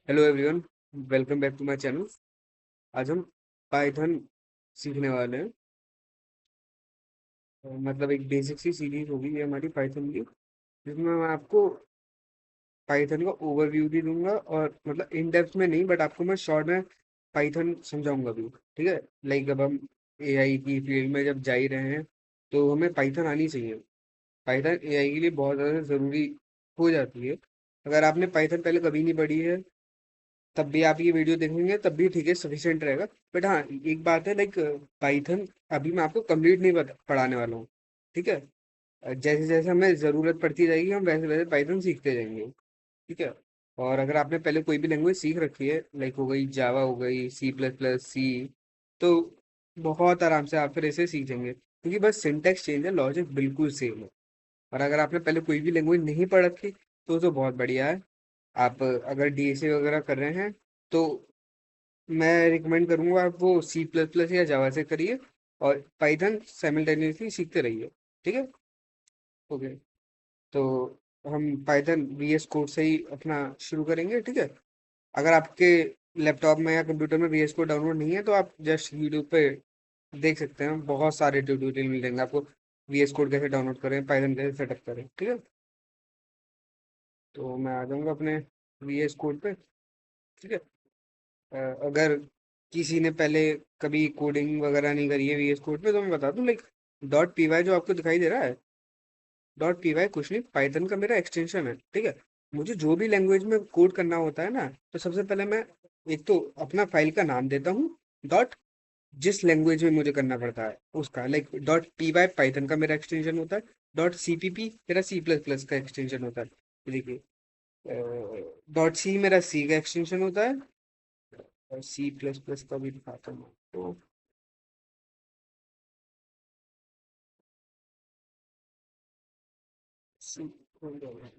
Hello everyone, welcome back to my channel. आज हम Python सीखने वाले हैं। मतलब एक बेसिक सी सीरीज होगी ये हमारी पाइथन की, जिसमें मैं आपको पाइथन का ओवरव्यू भी दूंगा और मतलब इन डेप्थ में नहीं, बट आपको मैं शॉर्ट में पाइथन समझाऊंगा भी। ठीक है। लाइक अब हम एआई की फील्ड में जब जा ही रहे हैं तो हमें पाइथन आनी चाहिए। पाइथन एआई के लिए बहुत ज़्यादा ज़रूरी हो जाती है। अगर आपने पाइथन पहले कभी नहीं पढ़ी है तब भी आप ये वीडियो देखेंगे तब भी ठीक है, सफिशिएंट रहेगा। बट हाँ, एक बात है, लाइक पाइथन अभी मैं आपको कंप्लीट नहीं पढ़ाने वाला हूँ। ठीक है। जैसे जैसे हमें ज़रूरत पड़ती जाएगी हम वैसे वैसे पाइथन सीखते जाएंगे। ठीक है। और अगर आपने पहले कोई भी लैंग्वेज सीख रखी है, लाइक हो गई जावा, हो गई C++, सी, तो बहुत आराम से आप फिर इसे सीख जाएंगे, क्योंकि बस सिंटैक्स चेंज है, लॉजिक बिल्कुल सेम है। और अगर आपने पहले कोई भी लैंग्वेज नहीं पढ़ रखी तो बहुत बढ़िया है। आप अगर डीएसए वगैरह कर रहे हैं तो मैं रिकमेंड करूंगा आप वो C++ या जावा से करिए और पाइथन साइमल्टेनियसली सीखते रहिए। ठीक है। ओके। तो हम पाइथन VS कोड से ही अपना शुरू करेंगे। ठीक है। अगर आपके लैपटॉप में या कंप्यूटर में VS कोड डाउनलोड नहीं है तो आप जस्ट यूट्यूब पे देख सकते हैं, बहुत सारे ट्यूटोरियल मिल जाएंगे आपको। VS कोड कैसे डाउनलोड करें, पाइथन कैसे सेटअप करें। ठीक है। तो मैं आ जाऊंगा अपने VS कोड पे। ठीक है। अगर किसी ने पहले कभी कोडिंग वगैरह नहीं करी है VS कोड पे तो मैं बता दूं, लाइक .py जो आपको दिखाई दे रहा है, .py कुछ नहीं, पाइथन का मेरा एक्सटेंशन है। ठीक है। मुझे जो भी लैंग्वेज में कोड करना होता है ना, तो सबसे पहले मैं एक तो अपना फाइल का नाम देता हूँ, डॉट, जिस लैंग्वेज में मुझे करना पड़ता है उसका, लाइक .py पाइथन का मेरा एक्सटेंशन होता है, .cpp मेरा C++ का एक्सटेंशन होता है। देखिए, .c मेरा C का एक्सटेंशन होता है, और C++ का भी दिखाता हूँ तो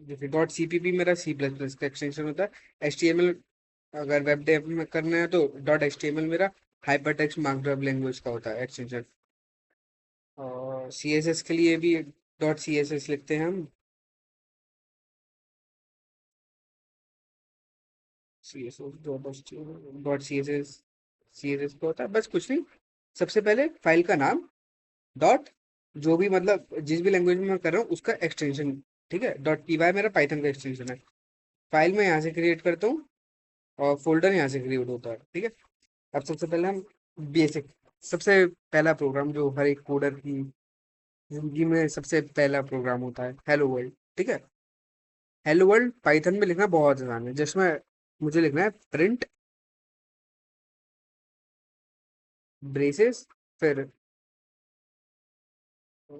देखिए, .cpp मेरा C++ का एक्सटेंशन होता है। HTML अगर वेब डेव में करना है तो .html मेरा हाइपर टेक्स्ट मार्कअप लैंग्वेज का होता है एक्सटेंशन। और CSS के लिए भी .css लिखते हैं हम। CSS का होता है, बस कुछ नहीं। सबसे पहले फाइल का नाम, डॉट, जो भी मतलब जिस भी लैंग्वेज में मैं कर रहा हूँ उसका एक्सटेंशन। ठीक है। .py मेरा पाइथन का एक्सटेंशन है। फाइल में यहाँ से क्रिएट करता हूँ और फोल्डर यहाँ से क्रिएट होता है। ठीक है। अब सबसे पहले हम बेसिक, सबसे पहला प्रोग्राम जो हर एक कोडर की जिंदगी में सबसे पहला प्रोग्राम होता है, हेलो वर्ल्ड। ठीक है। हेलो वर्ल्ड पाइथन में लिखना बहुत आसान है, जिसमें मुझे लिखना है प्रिंट ब्रेसेस, फिर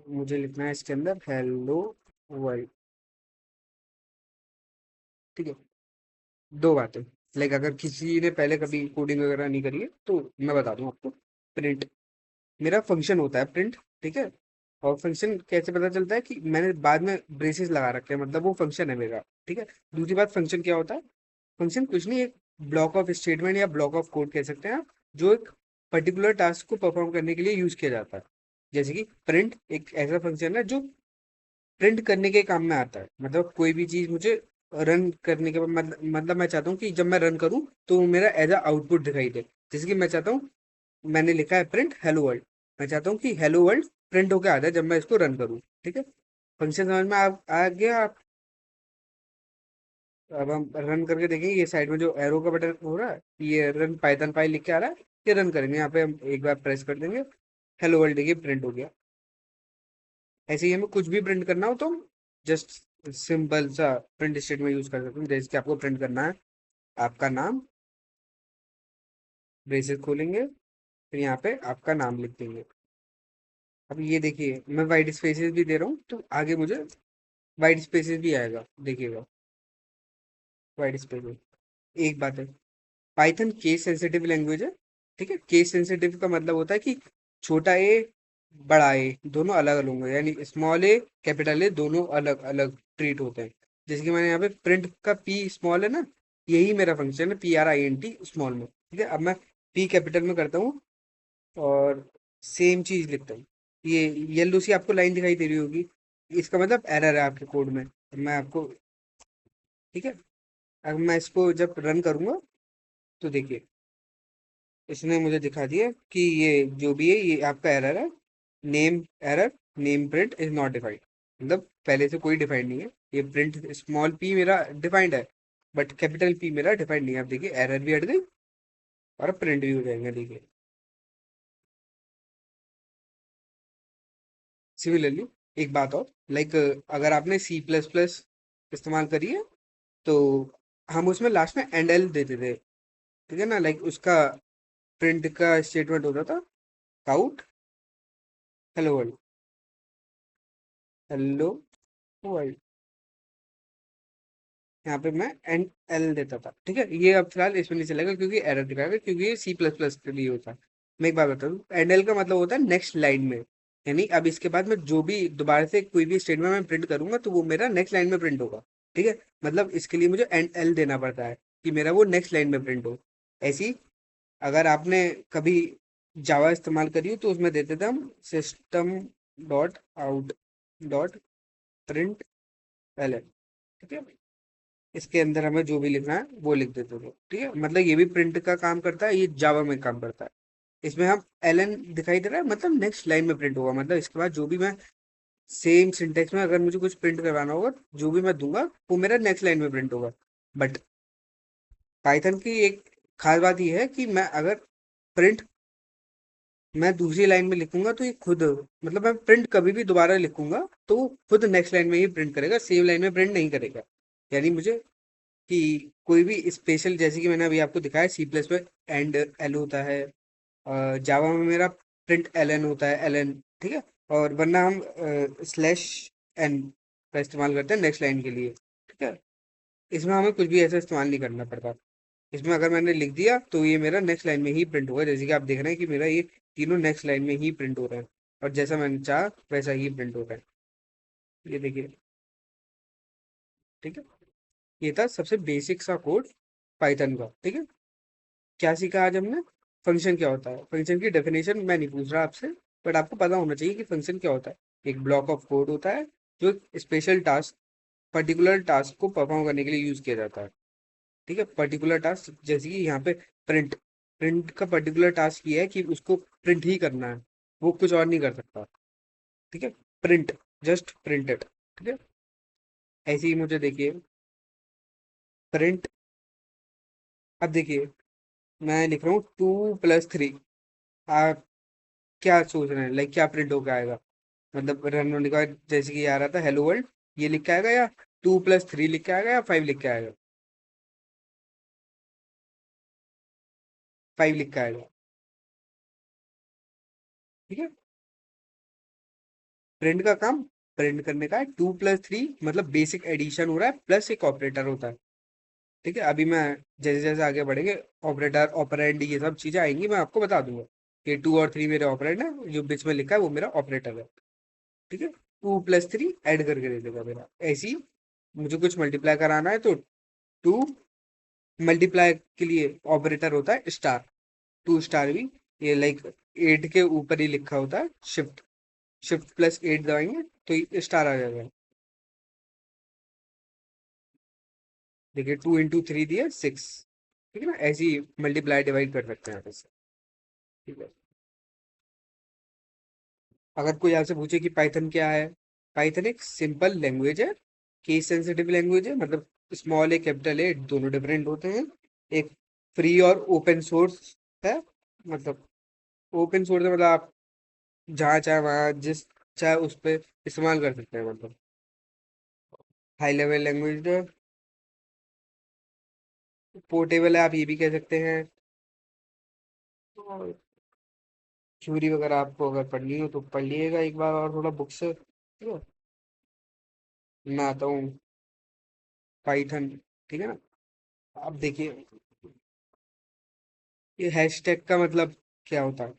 मुझे लिखना है इसके अंदर हेलो वर्ल्ड। ठीक है। दो बातें, लाइक अगर किसी ने पहले कभी कोडिंग वगैरह नहीं करी है तो मैं बता दूं आपको। प्रिंट मेरा फंक्शन होता है, प्रिंट। ठीक है। और फंक्शन कैसे पता चलता है कि मैंने बाद में ब्रेसेस लगा रखे हैं, मतलब वो फंक्शन है मेरा। ठीक है। दूसरी बात, फंक्शन क्या होता है? फंक्शन कुछ नहीं, एक ब्लॉक ऑफ स्टेटमेंट या ब्लॉक ऑफ कोड कह सकते हैं आप, जो एक पर्टिकुलर टास्क को परफॉर्म करने के लिए यूज किया जाता है। जैसे कि प्रिंट एक ऐसा फंक्शन है जो प्रिंट करने के काम में आता है, मतलब कोई भी चीज मुझे रन करने के बाद, मतलब मैं चाहता हूँ कि जब मैं रन करूँ तो वो मेरा एज अ आउटपुट दिखाई दे। जैसे कि मैं चाहता हूँ, मैंने लिखा है प्रिंट हेलो वर्ल्ड, मैं चाहता हूँ कि हेलो वर्ल्ड प्रिंट होकर आ जाए जब मैं इसको रन करूँ। ठीक है। फंक्शन समझ में आ गया आप? अब हम रन करके देखेंगे, ये साइड में जो एरो का बटन हो रहा है, ये रन पाइथन फाइल लिख के आ रहा है, ये रन करेंगे, यहाँ पे हम एक बार प्रेस कर देंगे, हेलो वर्ल्ड देखिए प्रिंट हो गया। ऐसे ही हमें कुछ भी प्रिंट करना हो तो जस्ट सिंपल सा प्रिंट स्टेटमेंट यूज कर सकते हैं। जैसे कि आपको प्रिंट करना है आपका नाम, ब्रेसेस खोलेंगे, फिर यहाँ पे आपका नाम लिख देंगे। अब ये देखिए, मैं वाइट स्पेसेस भी दे रहा हूँ तो आगे मुझे वाइट स्पेसेस भी आएगा, देखिएगा, वाइट स्पेसेस। एक बात है, पाइथन केस सेंसिटिव लैंग्वेज है। ठीक है। केस सेंसिटिव का मतलब होता है कि छोटा ए, बड़ा ए दोनों अलग अलग होंगे, यानी स्मॉल ए, कैपिटल ए दोनों अलग अलग ट्रीट होते हैं। जैसे कि मैंने यहाँ पे प्रिंट का पी स्मॉल है ना, यही मेरा फंक्शन है, PRINT स्मॉल में। ठीक है। अब मैं पी कैपिटल में करता हूँ और सेम चीज लिखता हूँ। ये येलो सी आपको लाइन दिखाई दे रही होगी, इसका मतलब एरर है आपके कोड में। मैं आपको, ठीक है, अब मैं इसको जब रन करूंगा तो देखिए इसने मुझे दिखा दिया कि ये जो भी है ये आपका एरर है। Name error, name print is not defined. मतलब पहले से कोई डिफाइंड नहीं है। ये प्रिंट स्मॉल पी मेरा डिफाइंड है बट कैपिटल पी मेरा डिफाइंड नहीं है। आप देखिए एरर भी हट गई और प्रिंट भी हो जाएंगे। देखिए सिमिलरली एक बात और, लाइक अगर आपने सी प्लस प्लस इस्तेमाल करी है तो हम उसमें लास्ट में एंड एल देते थे, ठीक है ना। लाइक उसका प्रिंट का स्टेटमेंट होता था cout hello world, hello world. यहाँ पे मैं एंड एल देता था, ठीक है। ये अब फिलहाल इसमें नहीं चलेगा क्योंकि एरर दिखाएगा, क्योंकि ये सी प्लस प्लस के लिए होता है। मैं एक बात बता दूं, एंड एल का मतलब होता है नेक्स्ट लाइन में। यानी अब इसके बाद मैं जो भी दोबारा से कोई भी स्टेटमेंट में प्रिंट करूंगा तो वो मेरा नेक्स्ट लाइन में प्रिंट होगा, ठीक है। मतलब इसके लिए मुझे एंड एल देना पड़ता है कि मेरा वो नेक्स्ट लाइन में प्रिंट हो। ऐसी अगर आपने कभी जावा इस्तेमाल करी हो तो उसमें देते थे हम system dot out dot print L, ठीक है। इसके अंदर हमें जो भी लिखना है वो लिख देते थे, ठीक है। मतलब ये भी प्रिंट का काम करता है, ये जावा में काम करता है। इसमें हम एल एन दिखाई दे रहा है, मतलब नेक्स्ट लाइन में प्रिंट होगा। मतलब इसके बाद जो भी मैं सेम सिंटेक्स में अगर मुझे कुछ प्रिंट करवाना होगा, जो भी मैं दूंगा वो मेरा नेक्स्ट लाइन में प्रिंट होगा। बट पाइथन की एक खास बात ये है कि मैं अगर प्रिंट मैं दूसरी लाइन में लिखूंगा तो ये खुद, मतलब मैं प्रिंट कभी भी दोबारा लिखूंगा तो वो खुद नेक्स्ट लाइन में ही प्रिंट करेगा, सेम लाइन में प्रिंट नहीं करेगा। यानी मुझे कि कोई भी स्पेशल, जैसे कि मैंने अभी आपको दिखाया सी प्लस में एंड एल होता है, जावा में मेरा प्रिंट एल एन होता है, एल एन, ठीक है। और वरना हम स्लैश एन का इस्तेमाल करते हैं नेक्स्ट लाइन के लिए, ठीक है। इसमें हमें कुछ भी ऐसा इस्तेमाल नहीं करना पड़ता। इसमें अगर मैंने लिख दिया तो ये मेरा नेक्स्ट लाइन में ही प्रिंट होगा। जैसे कि आप देख रहे हैं कि मेरा ये तीनों नेक्स्ट लाइन में ही प्रिंट हो रहा है और जैसा मैंने चाहा वैसा ही प्रिंट हो रहा है। ये देखिए, ठीक है। ये था सबसे बेसिक सा कोड पाइथन का, ठीक है। क्या सीखा आज हमने? फंक्शन क्या होता है। फंक्शन की डेफिनेशन मैं नहीं पूछ रहा आपसे, बट आपको पता होना चाहिए कि फंक्शन क्या होता है। एक ब्लॉक ऑफ कोड होता है जो स्पेशल टास्क, पर्टिकुलर टास्क को परफॉर्म करने के लिए यूज किया जाता है, ठीक है। पर्टिकुलर टास्क जैसे कि यहाँ पे प्रिंट, प्रिंट का पर्टिकुलर टास्क ये है कि उसको प्रिंट ही करना है, वो कुछ और नहीं कर सकता, ठीक है। प्रिंट, जस्ट प्रिंटेड, ठीक है। ऐसे ही मुझे देखिए प्रिंट, अब देखिए मैं लिख रहा हूँ 2 + 3। आप क्या सोच रहे हैं, लाइक क्या प्रिंट होकर आएगा? मतलब रन होने के बाद जैसे कि आ रहा था हेलो वर्ल्ड, ये लिख के आएगा, या 2 + 3 लिख के आएगा, या 5 लिख के आएगा? 5 लिख के आएगा, ठीक है। प्रिंट का काम प्रिंट करने का है। 2 + 3 मतलब बेसिक एडिशन हो रहा है, प्लस एक ऑपरेटर होता है, ठीक है। अभी मैं जैसे जैसे आगे बढ़ेंगे ऑपरेटर ऑपरेंड ये सब चीजें आएंगी, मैं आपको बता दूंगा कि 2 और 3 मेरे ऑपरेंड है, जो बीच में लिखा है वो मेरा ऑपरेटर है, ठीक है। 2 + 3 ऐड करके दे देगा मेरा। ऐसी मुझे कुछ मल्टीप्लाई कराना है तो 2 मल्टीप्लाई के लिए ऑपरेटर होता है स्टार, 2 स्टार भी। ये लाइक 8 के ऊपर ही लिखा होता है, शिफ्ट, शिफ्ट +8 दबाएंगे तो ये स्टार आ जाएगा। देखिए 2 × 3 दिया 6, ठीक है ना। ऐसे ही मल्टीप्लाई डिवाइड कर सकते हैं आप इससे, ठीक है। अगर कोई आपसे पूछे कि पाइथन क्या है, पाइथन एक सिंपल लैंग्वेज है, केस सेंसिटिव लैंग्वेज है। मतलब स्मॉल ए कैपिटल ए दोनों डिफरेंट होते हैं। एक फ्री और ओपन सोर्स है। मतलब ओपन सोर्स है, मतलब आप जहाँ चाहे वहाँ जिस चाहे उस पर इस्तेमाल कर सकते हैं। मतलब हाई लेवल लैंग्वेज है, पोर्टेबल है, आप ये भी कह सकते हैं। तो थ्योरी वगैरह आपको अगर पढ़नी हो तो पढ़ लीजिएगा एक बार और थोड़ा बुक से, ठीक है। मैं आता हूँ पाइथन, ठीक है ना। अब देखिए ये हैशटैग का मतलब क्या होता है।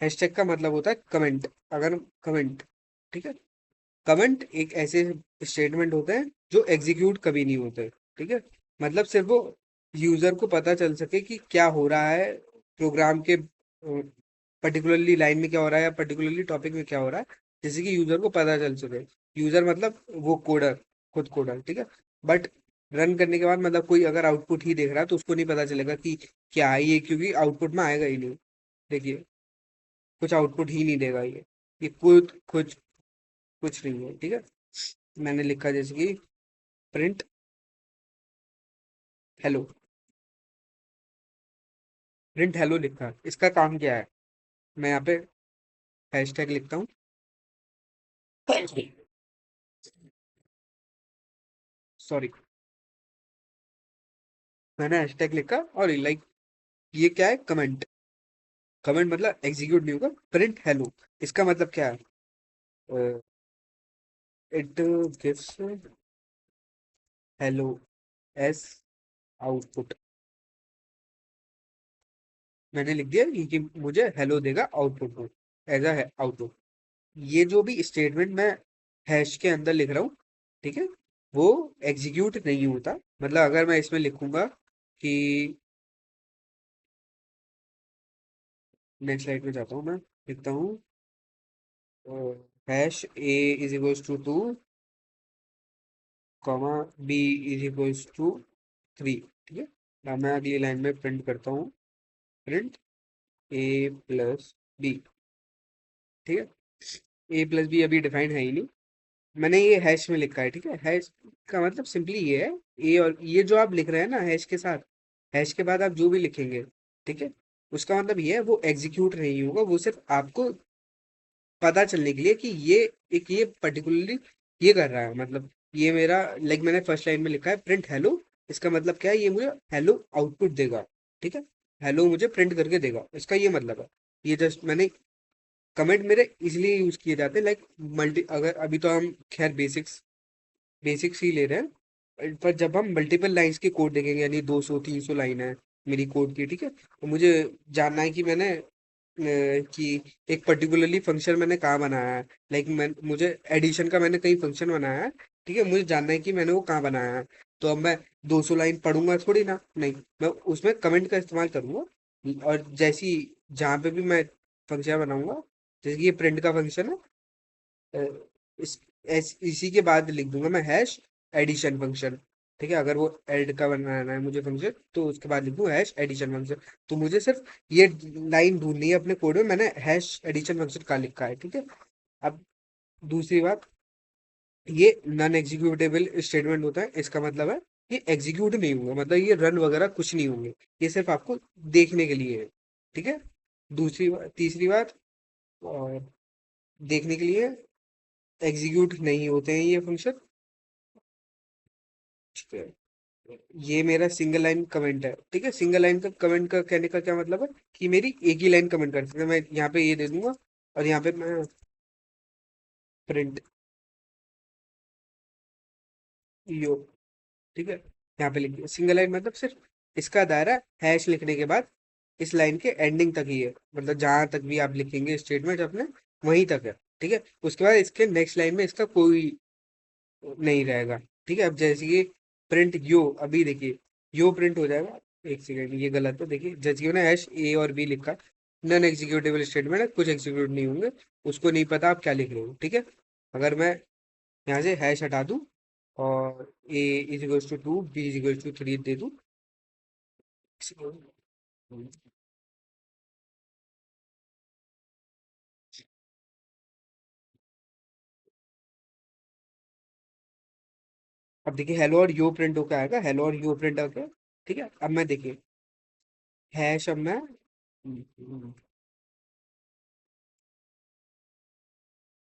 हैशटैग का मतलब होता है कमेंट। अगर कमेंट, ठीक है। कमेंट एक ऐसे स्टेटमेंट होते हैं जो एग्जीक्यूट कभी नहीं होते, ठीक है। मतलब सिर्फ वो यूजर को पता चल सके कि क्या हो रहा है प्रोग्राम के पर्टिकुलरली लाइन में क्या हो रहा है, या पर्टिकुलरली टॉपिक में क्या हो रहा है, जैसे कि यूजर को पता चल सके। यूजर मतलब वो कोडर, खुद कोडर, ठीक है। बट रन करने के बाद मतलब कोई अगर आउटपुट ही देख रहा है तो उसको नहीं पता चलेगा कि क्या है ये, क्योंकि आउटपुट में आएगा ही नहीं। देखिए, कुछ आउटपुट ही नहीं देगा ये कुछ कुछ कुछ नहीं है, ठीक है। मैंने लिखा जैसे कि प्रिंट हेलो, प्रिंट हेलो लिखा, इसका काम क्या है? मैं यहाँ पे हैशटैग लिखता हूँ। सॉरी, मैंने हैशटैग लिखा और लाइक ये क्या है? कमेंट। कमेंट मतलब एग्जीक्यूट नहीं होगा। प्रिंट हेलो, इसका मतलब क्या है? It gives hello S output. मैंने लिख दिया कि मुझे हेलो देगा आउटपुट में, एज अ आउटपुट। ये जो भी स्टेटमेंट मैं हैश के अंदर लिख रहा हूँ, ठीक है, वो एग्जीक्यूट नहीं होता। मतलब अगर मैं इसमें लिखूंगा कि नेक्स्ट स्लाइड में जाता हूँ, मैं लिखता हूँ hash A is equals to 2, comma B is equals to 3, ठीक है। अब मैं अगली लाइन में प्रिंट करता हूँ, प्रिंट ए प्लस बी, ठीक है। ए प्लस बी अभी डिफाइंड है ही नहीं, मैंने ये हैश में लिखा है, ठीक है। हैश का मतलब सिंपली ये है, ए और ये जो आप लिख रहे हैं ना हैश के साथ, हैश के बाद आप जो भी लिखेंगे, ठीक है, उसका मतलब ये है वो एग्जीक्यूट नहीं होगा, वो सिर्फ आपको पता चलने के लिए कि ये पर्टिकुलरली ये कर रहा है। मतलब ये मेरा लाइक मैंने फर्स्ट लाइन में लिखा है प्रिंट हेलो, इसका मतलब क्या है? ये मुझे हेलो आउटपुट देगा, ठीक है। हेलो मुझे प्रिंट करके देगा, इसका ये मतलब है। ये जस्ट मैंने कमेंट मेरे इसलिए यूज किए जाते हैं, लाइक मल्टी, अगर अभी तो हम खैर बेसिक्स ही ले रहे हैं, पर जब हम मल्टीपल लाइंस के कोड देखेंगे, यानी 200 300 लाइन है मेरी कोड की, ठीक है, तो मुझे जानना है कि मैंने कि एक पर्टिकुलरली फंक्शन मैंने कहाँ बनाया है। लाइक मैं मुझे एडिशन का मैंने कहीं फंक्शन बनाया है, ठीक है, मुझे जानना है कि मैंने वो कहाँ बनाया है। तो अब मैं 200 लाइन पढ़ूंगा थोड़ी ना, नहीं, मैं उसमें कमेंट का इस्तेमाल करूंगा। और जैसी जहाँ पे भी मैं फंक्शन बनाऊंगा, जैसे कि ये प्रिंट का फंक्शन है, अ, इसी के बाद लिख दूंगा मैं हैश एडिशन फंक्शन, ठीक है। अगर वो ऐड का बनाना है मुझे फंक्शन, तो उसके बाद लिख दूँ हैश एडिशन फंक्शन। तो मुझे सिर्फ ये लाइन ढूंढनी है अपने कोड में, मैंने हैश एडिशन फंक्शन का लिखा है, ठीक है। अब दूसरी बात, ये नॉन एग्जीक्यूटेबल स्टेटमेंट होता है, इसका मतलब है ये एग्जीक्यूट नहीं होंगे, मतलब ये रन वगैरह कुछ नहीं होंगे, ये सिर्फ आपको देखने के लिए है, ठीक है। तीसरी बात, और देखने के लिए एग्जीक्यूट नहीं होते हैं ये फंक्शन, ठीक है। ये मेरा सिंगल लाइन कमेंट है, ठीक है। सिंगल लाइन का कमेंट का कहने का क्या मतलब है कि मेरी एक ही लाइन कमेंट कर सकते हैं। मैं यहाँ पे ये दे दूंगा और यहाँ पे मैं प्रिंट यो, ठीक है, यहाँ पे लिख दिया सिंगल लाइन। मतलब सिर्फ इसका दायरा हैश लिखने के बाद इस लाइन के एंडिंग तक ही है, मतलब जहां तक भी आप लिखेंगे स्टेटमेंट अपने, वहीं तक है, ठीक है। उसके बाद इसके नेक्स्ट लाइन में इसका कोई नहीं रहेगा, ठीक है। अब जैसे कि प्रिंट यो, अभी देखिए यो प्रिंट हो जाएगा। एक सेकेंड, ये गलत है, देखिए जैसे कि मैंने हैश ए और बी लिखा, नॉन एग्जीक्यूटेबल स्टेटमेंट है, कुछ एग्जीक्यूट नहीं होंगे, उसको नहीं पता आप क्या लिख रहे हो, ठीक है। अगर मैं यहाँ से हैश हटा दूं और A is equals to 2, B is equals to 3 दे दूं, अब देखिए हेलो और यो प्रिंट होकर आएगा, हेलो और यो प्रिंट होकर, ठीक है। अब मैं देखिए हैश, अब मैं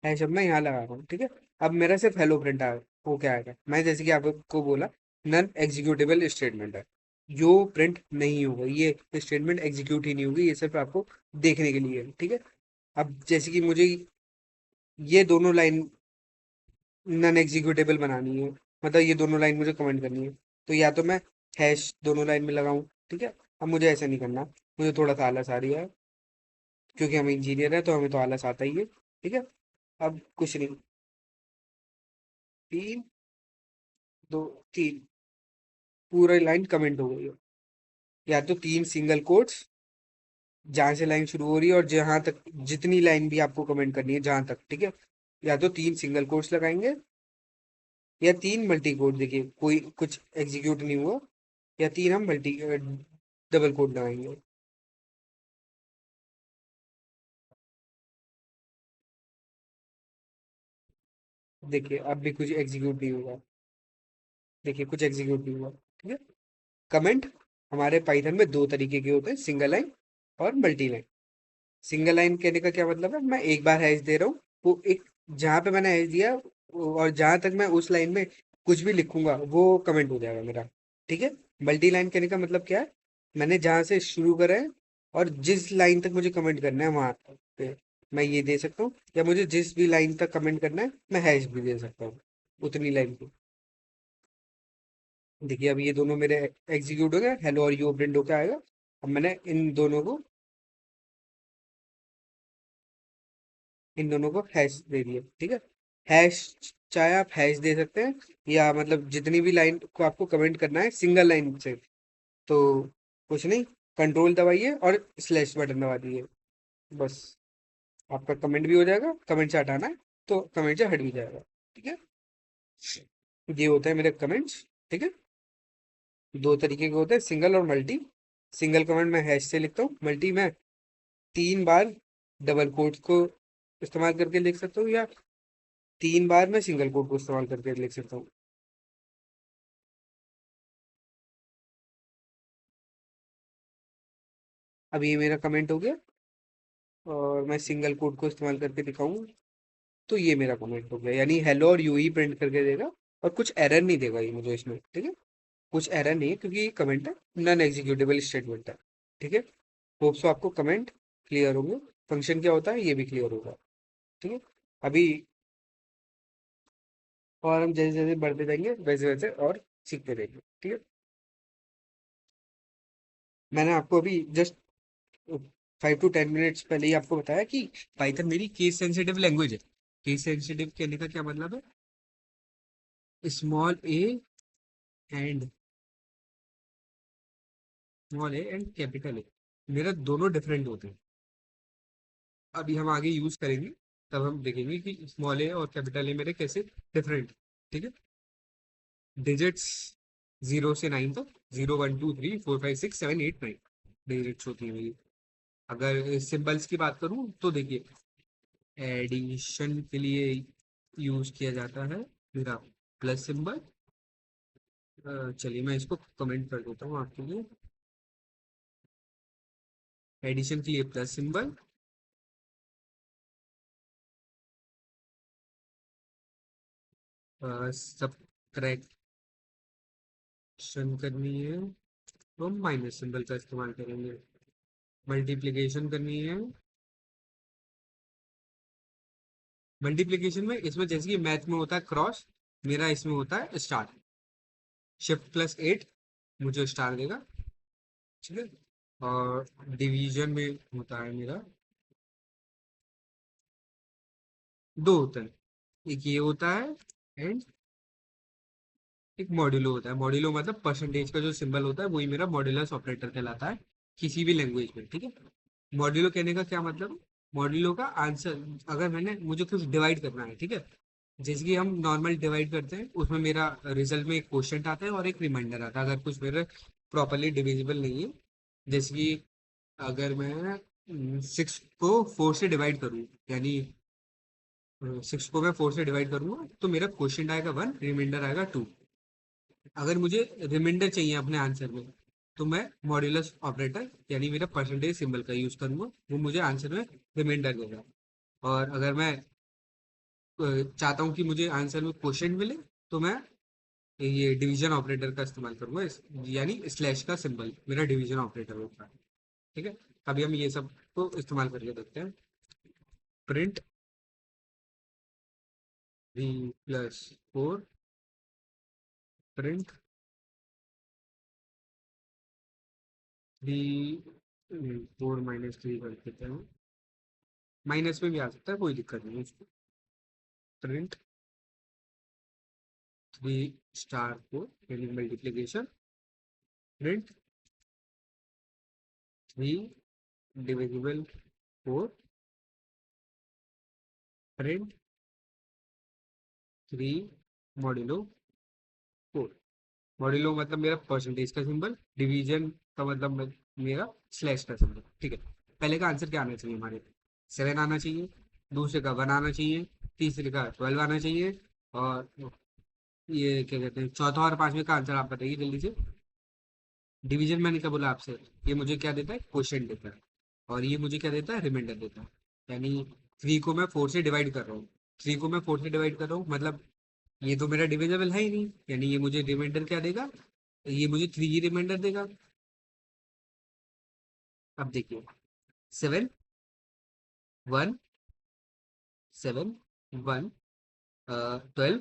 है जब मैं यहाँ लगा रहा हूँ, ठीक है। अब मेरा सिर्फ हेलो प्रिंट आया, हो क्या आएगा? मैं जैसे कि आपको बोला नन एग्जीक्यूटेबल स्टेटमेंट है, जो प्रिंट नहीं होगा, ये स्टेटमेंट एग्जीक्यूट ही नहीं होगी, ये सिर्फ आपको देखने के लिए है, ठीक है। अब जैसे कि मुझे ये दोनों लाइन नन एग्जीक्यूटेबल बनानी है, मतलब ये दोनों लाइन मुझे कमेंट करनी है, तो या तो मैं हैश दोनों लाइन में लगाऊं, ठीक है। अब मुझे ऐसा नहीं करना, मुझे थोड़ा सा आलस आ रही है, क्योंकि हम इंजीनियर है तो हमें तो आलस आता ही है, ठीक है। अब कुछ नहीं, तीन, दो, तीन, पूरा लाइन कमेंट हो गई है। या तो तीन सिंगल कोट्स जहां से लाइन शुरू हो रही है और जहां तक जितनी लाइन भी आपको कमेंट करनी है जहां तक, ठीक है, या तो तीन सिंगल कोट्स लगाएंगे, या 3 मल्टी कोड, देखिए कोई कुछ एग्जीक्यूट नहीं हुआ, या 3 हम मल्टी डबल कोड लगाएंगे। देखिए अब भी कुछ एग्जीक्यूट नहीं हुआ, देखिए कुछ एग्जीक्यूट नहीं हुआ, ठीक है। कमेंट हमारे पाइथन में दो तरीके के होते हैं, सिंगल लाइन और मल्टी लाइन। सिंगल लाइन कहने का क्या मतलब है, मैं एक बार हैश दे रहा हूँ, वो एक जहां पे मैंने हैश दिया और जहां तक मैं उस लाइन में कुछ भी लिखूंगा वो कमेंट हो जाएगा मेरा, ठीक है। मल्टी लाइन कहने का मतलब क्या है, मैंने जहां से शुरू करा है और जिस लाइन तक मुझे कमेंट करना है वहां पे मैं ये दे सकता हूँ, या मुझे जिस भी लाइन तक कमेंट करना है मैं हैश भी दे सकता हूँ उतनी लाइन की। देखिए अब ये दोनों मेरे एग्जीक्यूट हो गए, हेलो और यू प्रिंट होकर आएगा। अब मैंने इन दोनों को हैश दे दिया, ठीक है। हैश, चाहे आप हैश दे सकते हैं, या मतलब जितनी भी लाइन को आपको कमेंट करना है सिंगल लाइन से, तो कुछ नहीं, कंट्रोल दबाइए और स्लैश बटन दबा दीजिए, बस आपका कमेंट भी हो जाएगा। कमेंट से हटाना है तो कमेंट से हट भी जाएगा, ठीक है। ये होता है मेरे कमेंट्स, ठीक है। दो तरीके के होते हैं, सिंगल और मल्टी। सिंगल कमेंट मैं हैश से लिखता हूँ, मल्टी में 3 बार डबल कोट्स को इस्तेमाल करके लिख सकता हूँ, या 3 बार मैं सिंगल कोट को इस्तेमाल करके लिख सकता हूँ। अब ये मेरा कमेंट हो गया, और मैं सिंगल कोट को इस्तेमाल करके दिखाऊं तो ये मेरा कमेंट हो गया, यानी हेलो और यू ही प्रिंट करके देगा, और कुछ एरर नहीं देगा ये मुझे इसमें, ठीक है। कुछ एरर नहीं है क्योंकि ये कमेंट है, नॉन एग्जीक्यूटेबल स्टेटमेंट है, ठीक है। होप सो आपको कमेंट क्लियर होंगे, फंक्शन क्या होता है ये भी क्लियर होगा, ठीक है। अभी और हम जैसे जैसे बढ़ते जाएंगे वैसे वैसे और सीखते रहेंगे, ठीक है। मैंने आपको अभी जस्ट 5 to 10 मिनट्स पहले ही आपको बताया कि पाइथन मेरी केस सेंसिटिव लैंग्वेज है। केस सेंसिटिव कहने का क्या मतलब है, small A and capital A मेरा दोनों डिफरेंट होते हैं। अभी हम आगे यूज करेंगे, तब हम देखेंगे कि स्मॉल ए और कैपिटल ए मेरे कैसे डिफरेंट, ठीक है। डिजिट्स 0 से 9 तक, 0 1 2 3 4 5 6 7 8 9 डिजिट्स होती है मेरी। अगर सिंबल्स की बात करूं तो देखिए, एडिशन के लिए यूज किया जाता है मेरा प्लस सिंबल। चलिए मैं इसको कमेंट कर देता हूँ आपके लिए। एडिशन के लिए प्लस सिंबल, सब्ट्रैक्शन करनी है तो माइनस सिंबल का इस्तेमाल करेंगे। मल्टीप्लिकेशन करनी है, मल्टीप्लिकेशन में इसमें जैसे कि मैथ में होता है क्रॉस, मेरा इसमें होता है स्टार। Shift+8 मुझे स्टार देगा, ठीक है। और डिवीजन में होता है मेरा, दो होता है, एक ये होता है एंड एक मॉड्यूलो होता है। मॉड्यूलो मतलब परसेंटेज का जो सिंबल होता है वही मेरा मॉड्यूलस ऑपरेटर कहलाता है किसी भी लैंग्वेज में, ठीक है। मॉड्यूलो कहने का क्या मतलब है, मॉड्यूलो का आंसर, अगर मैंने मुझे कुछ डिवाइड करना है, ठीक है, जैसे कि हम नॉर्मल डिवाइड करते हैं उसमें मेरा रिजल्ट में एक क्वोशिएंट आता है और एक रिमाइंडर आता है, अगर कुछ मेरे प्रॉपरली डिविजिबल नहीं है। जैसे कि अगर मैं 6 को 4 से डिवाइड करूँ, यानी 6 को मैं 4 से डिवाइड करूंगा तो मेरा क्वोशिएंट आएगा 1, रिमाइंडर आएगा 2। अगर मुझे रिमाइंडर चाहिए अपने आंसर में, तो मैं मॉड्यूलस ऑपरेटर यानी मेरा परसेंटेज सिंबल का यूज करूंगा, वो मुझे आंसर में रिमाइंडर देगा। और अगर मैं चाहता हूँ कि मुझे आंसर में क्वोशिएंट मिले, तो मैं ये डिवीजन ऑपरेटर का इस्तेमाल करूंगा, यानी स्लैश का सिंबल मेरा डिवीजन ऑपरेटर होता है, ठीक है। अभी हम ये सब को इस्तेमाल करके देखते हैं। प्रिंट 3+4, प्रिंट 3 4 - 3 कर देते हैं, माइनस में भी आ सकता है, कोई दिक्कत नहीं है उसको। प्रिंट 3 स्टार 4 यानी multiplication, print 3 divisible 4, print 3 modulo 4। Modulo मतलब मेरा परसेंटेज का सिंबल, डिवीजन का मतलब मेरा स्लैश का सिंबल। ठीक है, पहले का आंसर क्या आना चाहिए हमारे? 7 आना चाहिए, दूसरे का 1 आना चाहिए, तीसरे का 12 आना चाहिए, और ये क्या कहते हैं, चौथा और पांचवे का आंसर आप बताइए जल्दी से। डिवीजन मैंने क्या बोला आपसे? ये मुझे क्या देता है? क्वोशिएंट देता है। और ये मुझे क्या देता है? रिमाइंडर देता है। यानी 3 को मैं 4 से डिवाइड कर रहा हूँ। 3 को मैं 4 से डिवाइड कर रहा हूँ, मतलब ये तो मेरा डिविजिबल है ही नहीं, यानी ये मुझे रिमाइंडर क्या देगा? ये मुझे 3 ही रिमाइंडर देगा। अब देखिए, 7 1 7 1 12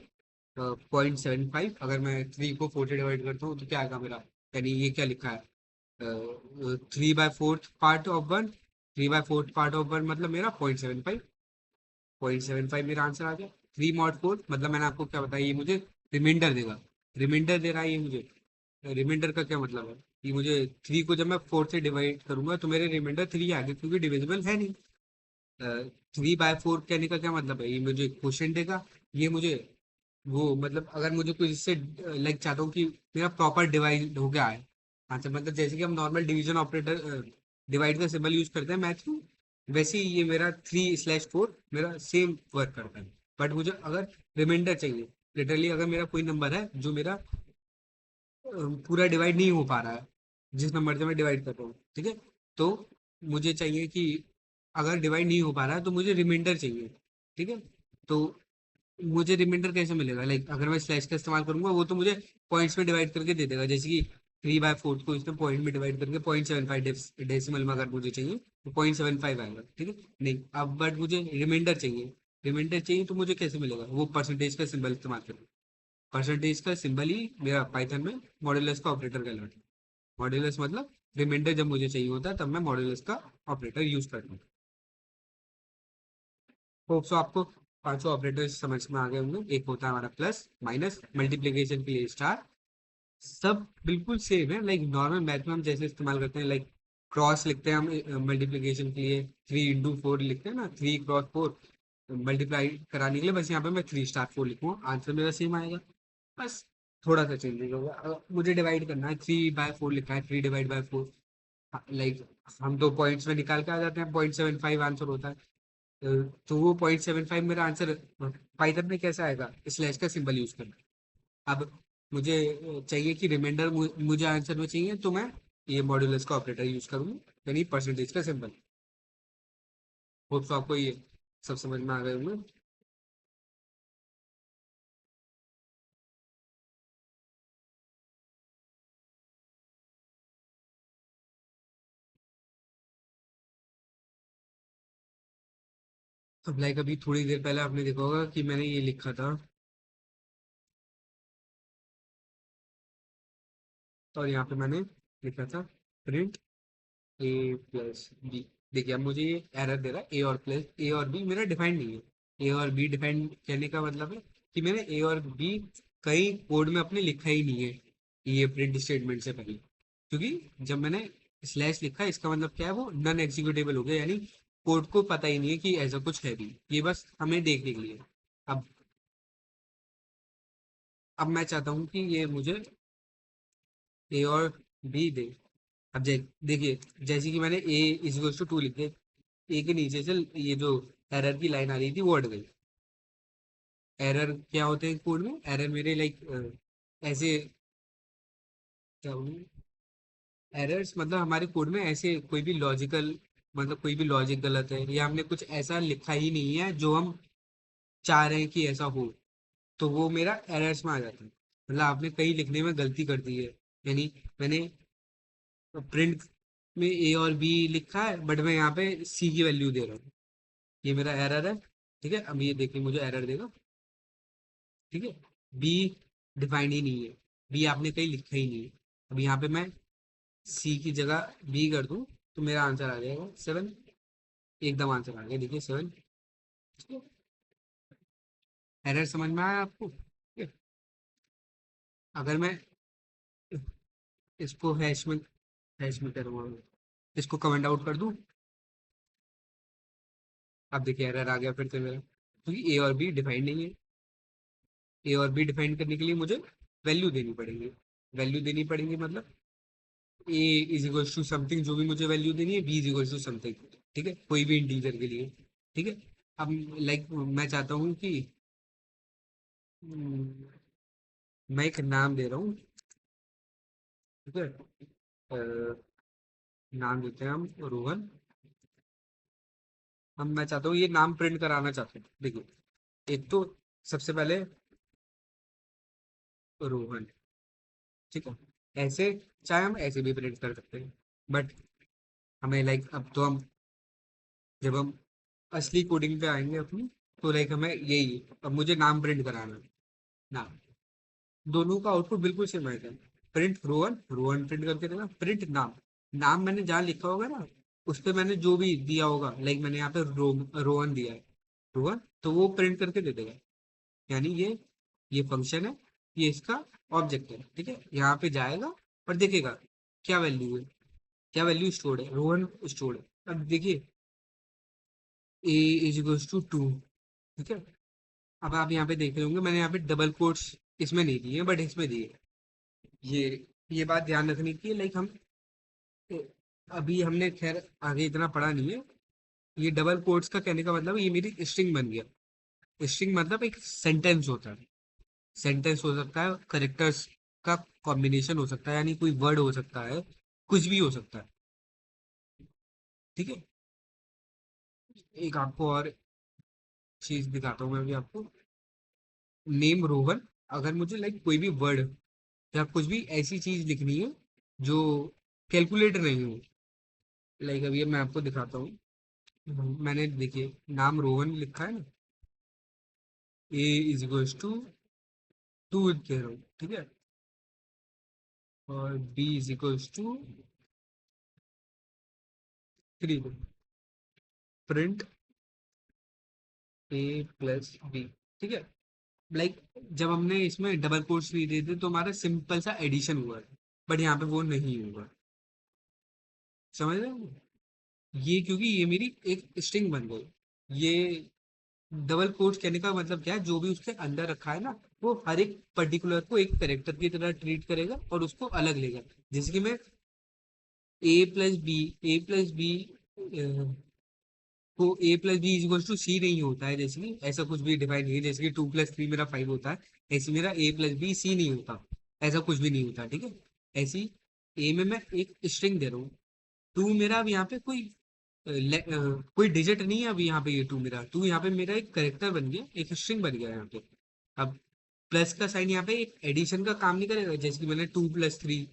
0.75। अगर मैं 3 को 4 से डिवाइड करता हूँ तो क्या आएगा मेरा? यानी ये क्या लिखा है? 3/4 पार्ट ऑफ 1। 3/4 पार्ट ऑफ 1 मतलब मेरा 0.75। 0.75 मेरा आंसर आ गया। 3 mod 4 मतलब मैंने आपको क्या बताया, ये मुझे रिमाइंडर देगा। रिमाइंडर दे रहा है ये मुझे। रिमाइंडर का क्या मतलब है? ये मुझे 3 को जब मैं 4 से डिवाइड करूंगा तो मेरे रिमाइंडर 3 आ गए, क्योंकि डिविजिबल है नहीं। 3/4 कहने का क्या मतलब है? ये मुझे क्वेश्चन देगा। ये मुझे वो मतलब अगर मुझे कुछ इससे लाइक चाहता हूँ कि मेरा प्रॉपर डिवाइड हो गया है आंसर, मतलब जैसे कि हम नॉर्मल डिवीजन ऑपरेटर डिवाइड का सिंबल यूज करते हैं मैथ में, वैसे ही ये मेरा 3/4 मेरा सेम वर्क करता है। बट मुझे अगर रिमाइंडर चाहिए, लिटरली अगर मेरा कोई नंबर है जो मेरा पूरा डिवाइड नहीं हो पा रहा है, जिस नंबर से मैं डिवाइड कर रहा हूँ, ठीक है, तो मुझे चाहिए कि अगर डिवाइड नहीं हो पा रहा है तो मुझे रिमाइंडर चाहिए। ठीक है, तो मुझे रिमाइंडर कैसे मिलेगा? लाइक अगर मैं स्लैश का इस्तेमाल करूंगा वो तो मुझे पॉइंट्स में डिवाइड करके दे देगा, जैसे कि 3/4 को इसने पॉइंट में डिवाइड करके 0.75 डेसिमल में अगर मुझे चाहिए तो 0.75 आएगा। ठीक है, नहीं अब बट मुझे रिमाइंडर चाहिए। रिमाइंडर चाहिए तो मुझे कैसे मिलेगा? वो परसेंटेज का सिंबल इस्तेमाल करके। परसेंटेज का सिंबल ही मेरा पाइथन में मॉड्यूलस का ऑपरेटर कहलाता है। मॉड्यूलस मतलब रिमाइंडर जब मुझे चाहिए होता है तब मैं मॉड्यूलस का ऑपरेटर यूज करता हूँ। होप सो आपको पांचों ऑपरेटर्स समझ में आ गए होंगे। एक होता है हमारा प्लस, माइनस, मल्टीप्लीकेशन के लिए स्टार। सब बिल्कुल सेम है, लाइक नॉर्मल मैथ में हम जैसे इस्तेमाल करते हैं, लाइक क्रॉस लिखते हैं हम मल्टीप्लीकेशन के लिए, 3 into 4 लिखते हैं ना, 3 × 4 मल्टीप्लाई कराने के लिए, बस यहाँ पे मैं 3*4 लिखूंगा, आंसर मेरा सेम आएगा। बस थोड़ा सा चेंज होगा। मुझे डिवाइड करना है, 3/4 लिखा है, 3 ÷ 4, लाइक हम तो पॉइंट्स में निकाल के आ जाते हैं, 0.75 आंसर होता है। तो वो 0.75 मेरा आंसर पाइथन में कैसे आएगा? स्लैश का सिंबल यूज करना। अब मुझे चाहिए कि रिमाइंडर मुझे आंसर में चाहिए, तो मैं ये मॉड्यूलस का ऑपरेटर यूज करूंगा, यानी परसेंटेज का सिंबल। होप तो आपको ये सब समझ में आ गए होंगे। अब लाइक अभी थोड़ी देर पहले आपने देखा होगा कि मैंने ये लिखा था, और यहाँ पे मैंने लिखा था प्रिंट A+B। देखिए अब मुझे ये एरर दे रहा है, ए और बी मेरा डिफाइंड नहीं है। ए और बी डिफाइंड कहने का मतलब है कि मैंने ए और बी कहीं कोड में अपने लिखा ही नहीं है ये प्रिंट स्टेटमेंट से पहले, क्योंकि जब मैंने स्लैश लिखा इसका मतलब क्या है? वो नॉन एग्जीक्यूटेबल हो गया, यानी कोड को पता ही नहीं है कि ऐसा कुछ है भी, ये बस हमें देखने के लिए। अब अब मैं चाहता हूँ कि ये मुझे ए और बी दे। अब देखिए, जैसे कि मैंने A = 2 लिख दिया, ए के नीचे से ये जो एरर की लाइन आ रही थी वो हट गई। एरर क्या होते हैं कोड में? एरर मेरे लाइक ऐसे क्या बोलूं, एरर्स मतलब हमारे कोड में ऐसे कोई भी लॉजिकल, मतलब कोई भी लॉजिक गलत है, या हमने कुछ ऐसा लिखा ही नहीं है जो हम चाह रहे हैं कि ऐसा हो, तो वो मेरा एरर्स में आ जाता है। मतलब आपने कहीं लिखने में गलती कर दी है, यानी मैंने प्रिंट में ए और बी लिखा है बट मैं यहाँ पे सी की वैल्यू दे रहा हूँ, ये मेरा एरर है। ठीक है, अब ये देखिए मुझे एरर देगा। ठीक है, बी डिफाइंड ही नहीं है, बी आपने कहीं लिखा ही नहीं है। अब यहाँ पे मैं सी की जगह बी कर दूं तो मेरा आंसर आ जाएगा 7। एकदम आंसर आ गया, देखिए 7। ठीक है, एरर समझ में आया आपको? ठीक है, अगर मैं इसको हैश में करूँगा, इसको कमेंट आउट कर दूं, अब देखिए एरर आ गया फिर से मेरा, क्योंकि ए और बी डिफाइंड नहीं है। ए और बी डिफाइन करने के लिए मुझे वैल्यू देनी पड़ेगी। वैल्यू देनी पड़ेगी मतलब A is equal to something, जो भी मुझे वैल्यू देनी है, B is equal to something. ठीक है, कोई भी इंटीजर के लिए। ठीक है। अब लाइक मैं चाहता हूँ कि हम्म, मैं एक नाम दे रहा हूँ। ठीक है। अ, नाम देते हैं हम रोहन। हम मैं चाहता हूँ ये नाम प्रिंट कराना चाहता हूँ। देखिए, एक तो सबसे पहले रोहन। ठीक है। ऐसे चाहे हम ऐसे भी प्रिंट कर सकते हैं, बट हमें लाइक अब तो हम जब हम असली कोडिंग पे आएंगे अपनी, तो लाइक हमें यही अब मुझे नाम प्रिंट कराना है। नाम, दोनों का आउटपुट बिल्कुल सेम आएगा। प्रिंट रोहन, रोहन प्रिंट करके देगा। प्रिंट नाम, नाम मैंने जहाँ लिखा होगा ना, उस पे मैंने जो भी दिया होगा, लाइक मैंने यहाँ पे रोहन दिया है, रोहन, तो वो प्रिंट करके दे देगा। यानी ये फंक्शन है, ये इसका ऑब्जेक्ट है। ठीक है, यहाँ पे जाएगा और देखेगा क्या वैल्यू है, क्या वैल्यू स्टोर्ड है, रोहन स्टोर्ड है। अब देखिए, ए इज इक्वल्स टू 2। ठीक है। अब आप यहाँ पे देख रहे होंगे मैंने यहाँ पे डबल कोट्स इसमें नहीं दिए बट इसमें दिए। ये ये बात ध्यान रखने की, लाइक हम अभी हमने खैर आगे इतना पढ़ा नहीं है। ये डबल कोट्स का कहने का मतलब ये मेरी स्ट्रिंग बन गया। स्ट्रिंग मतलब एक सेंटेंस होता है। सेंटेंस हो सकता है, करेक्टर्स का कॉम्बिनेशन हो सकता है, यानी कोई वर्ड हो सकता है, कुछ भी हो सकता है। ठीक है। एक आपको और चीज दिखाता हूँ मैं अभी आपको। नेम रोहन, अगर मुझे लाइक कोई भी वर्ड या कुछ भी ऐसी चीज लिखनी है जो कैलकुलेटर नहीं हो, लाइक अभी मैं आपको दिखाता हूँ। मैंने देखिए नाम रोहन लिखा है ना, ए इज इक्वल्स टू 2 कह रहा हूँ। ठीक है। और B is equals to 3। Print A plus B. ठीक है। लाइक जब हमने इसमें डबल कोट्स नहीं दिए थे तो हमारा सिंपल सा एडिशन हुआ है, बट यहाँ पे वो नहीं हुआ। समझ रहे हो? ये क्योंकि ये मेरी एक स्ट्रिंग बन गई। ये डबल कोट्स कहने का मतलब क्या है, जो भी उसके अंदर रखा है ना, वो हर एक पर्टिकुलर को एक करेक्टर की तरह ट्रीट करेगा और उसको अलग लेगा। जैसे कि मैं ए प्लस बी को ए प्लस बी इज टू सी नहीं होता है, जैसे कि ऐसा कुछ भी डिफाइन नहीं है। जैसे कि 2 + 3 मेरा 5 होता है, ऐसे मेरा ए प्लस बी सी नहीं होता। ऐसा कुछ भी नहीं होता। ठीक है। ऐसी ए में मैं एक स्ट्रिंग दे रहा हूँ। टू मेरा अब यहाँ पे कोई डिजिट नहीं है। अब यहाँ पे ये टू यहाँ पे मेरा एक करेक्टर बन गया, एक स्ट्रिंग बन गया यहाँ पे। अब प्लस का साइन यहाँ पे एक एडिशन का काम नहीं करेगा, जैसे कि मैंने 2 + 3।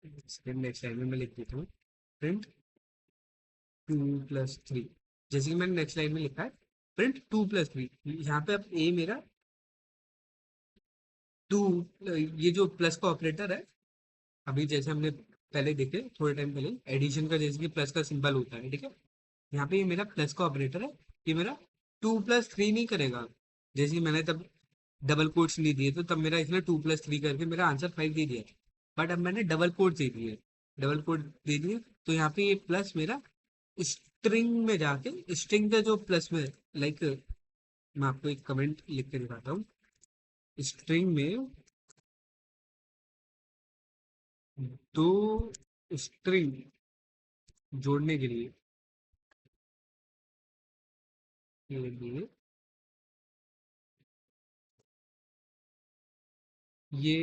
नेक्स्ट लाइन में मैं लिख देता हूँ, प्रिंट 2 + 3। जैसे कि मैंने नेक्स्ट लाइन में लिखा है प्रिंट 2 + 3। यहाँ पे अब ए मेरा टू, ये जो प्लस का ऑपरेटर है, अभी जैसे हमने पहले देखे थोड़े टाइम पहले एडिशन का, जैसे कि प्लस का सिंबल होता है। ठीक है। यहाँ पे ये मेरा प्लस का ऑपरेटर है, ये मेरा 2 + 3 नहीं करेगा। जैसे कि मैंने तब डबल कोट्स नहीं दिए, तो तब मेरा इसने 2 + 3 करके मेरा आंसर 5 दे दिया। बट अब मैंने डबल कोट दे दिए, डबल कोट दे दिए, तो यहाँ पे ये प्लस मेरा स्ट्रिंग में जाके, स्ट्रिंग का जो प्लस में, लाइक मैं आपको एक कमेंट लिख के दिखाता हूँ। स्ट्रिंग में दो स्ट्रिंग जोड़ने के लिए ये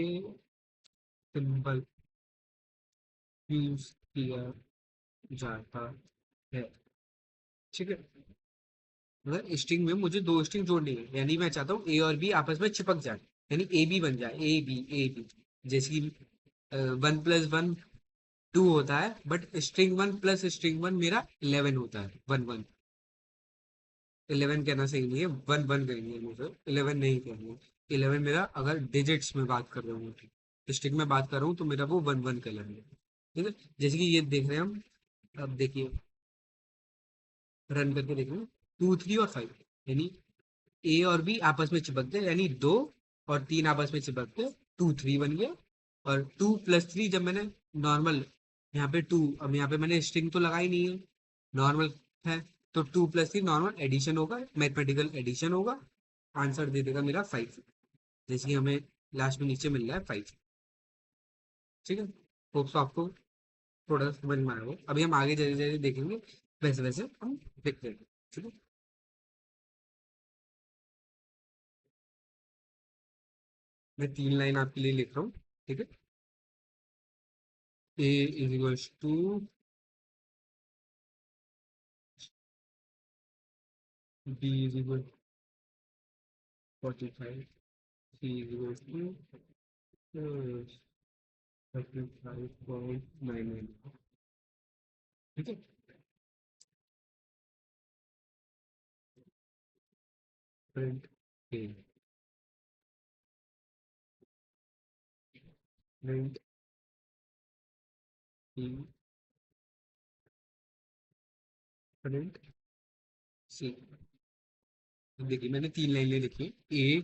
सिंबल यूज किया जाता है। ठीक है। मतलब स्ट्रिंग में मुझे दो स्ट्रिंग जोड़नी है, यानी मैं चाहता हूँ ए और बी आपस में चिपक जाए, यानी ए बी बन जाए, ए बी। जैसे कि 1 + 1 2 होता है, बट स्ट्रिंग 1 + स्ट्रिंग 1 मेरा 11 होता है। 1 1, 11 कहना सही नहीं है, 1 1 कहेंगे मुझे, 11 नहीं कहेंगे। 11 मेरा अगर डिजिट्स में बात कर रहे हूँ, स्ट्रिंग में बात कर रहा हूँ, तो मेरा वो 1 1 का 11 है। ठीक है। जैसे कि ये देख रहे हैं हम, अब देखिए रन करके देख रहे हैं, 2 3 और 5, यानी ए और बी आपस में चिपक गए, यानी 2 और 3 आपस में चिपक गए, 2 3 बन गया। और 2 + 3 जब मैंने नॉर्मल यहाँ पे टू, अब यहाँ पे मैंने स्ट्रिंग तो लगाई नहीं है, नॉर्मल है, तो 2 + 3 नॉर्मल एडिशन होगा, मैथमेटिकल एडिशन होगा। आंसर दे देगा मेरा 5, जैसे कि हमें लास्ट में नीचे मिल रहा है 5। ठीक है, होप सो आपको थोड़ा सा समझ में आया हो। अभी हम आगे जैसे जैसे देखेंगे वैसे वैसे हम देखते हैं। ठीक है, मैं 3 लाइन आपके लिए लिख रहा हूँ। ठीक है, A is equals to B is equal 45, C is equals to 35.99। ठीक है, print A, print E, print C. देखिए मैंने 3 लाइनें लिखी। ए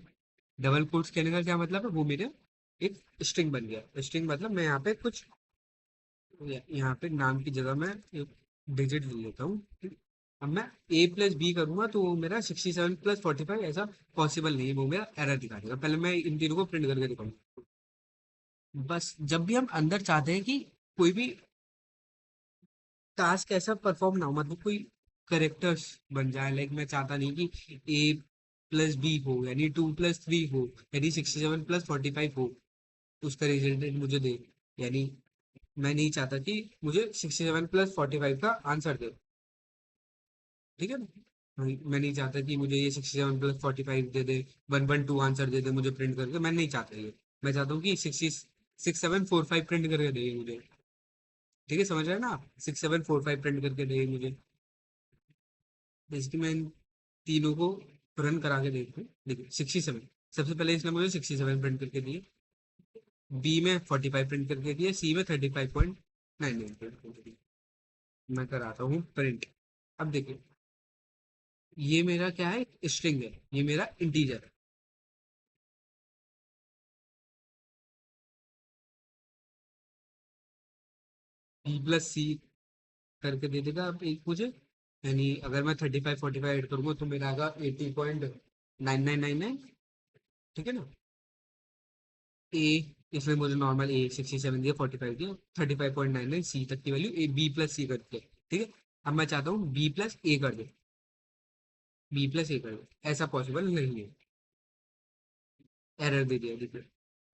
डबल कोट्स कहने का क्या मतलब है, वो मेरे एक स्ट्रिंग बन गया। स्ट्रिंग मतलब मैं यहाँ पे कुछ यहाँ पे नाम की जगह मैं एक डिजिट ले लेता हूँ। ठीक? अब मैं ए प्लस बी करूंगा तो वो मेरा 67 + 45 ऐसा पॉसिबल नहीं है, वो मेरा एरर दिखा देगा। पहले मैं इन तीनों को प्रिंट करके दिखाऊंगा। बस जब भी हम अंदर चाहते हैं कि कोई भी टास्क ऐसा परफॉर्म ना हो, मतलब कोई करेक्टर्स बन जाए, लाइक मैं चाहता नहीं कि ए प्लस बी हो यानी 2 + 3 हो यानी 67 + 45 हो, उसका रिजल्टेंट मुझे दे, यानी मैं नहीं चाहता कि मुझे 67 + 45 का आंसर दे। ठीक है ना, मैं नहीं चाहता कि मुझे ये 67 + 45 दे दे, 112 आंसर दे दे मुझे प्रिंट करके। मैं नहीं चाहता ये, मैं चाहता हूँ कि 6745 प्रिंट करके दे मुझे। ठीक है, समझ रहे हैं ना आप, 6745 प्रिंट करके दे मुझे। जैसे कि मैं इन तीनों को रन करा के देखूँ। देखिए 67, सबसे पहले इसने मुझे 67 प्रिंट करके दिए, बी में 45 प्रिंट करके दिए, सी में 35.99 प्रिंट करके दिए। मैं कराता हूँ प्रिंट। अब देखिए ये मेरा क्या है, स्ट्रिंग है, ये मेरा इंटीजर है। बी प्लस सी करके दे देगा अब एक मुझे, यानी अगर मैं 35 45 ऐड करूंगा तो मेरा आएगा 80.9999। ठीक है ना, ए इसमें मुझे नॉर्मल ए 67 दिया, 45 दिया, 35.99 सी तक की वैल्यू ए बी प्लस सी करके। ठीक है, अब मैं चाहता हूँ बी प्लस ए कर दे, बी प्लस ए कर दे, ऐसा पॉसिबल नहीं है। एरर दे दिया, देखिए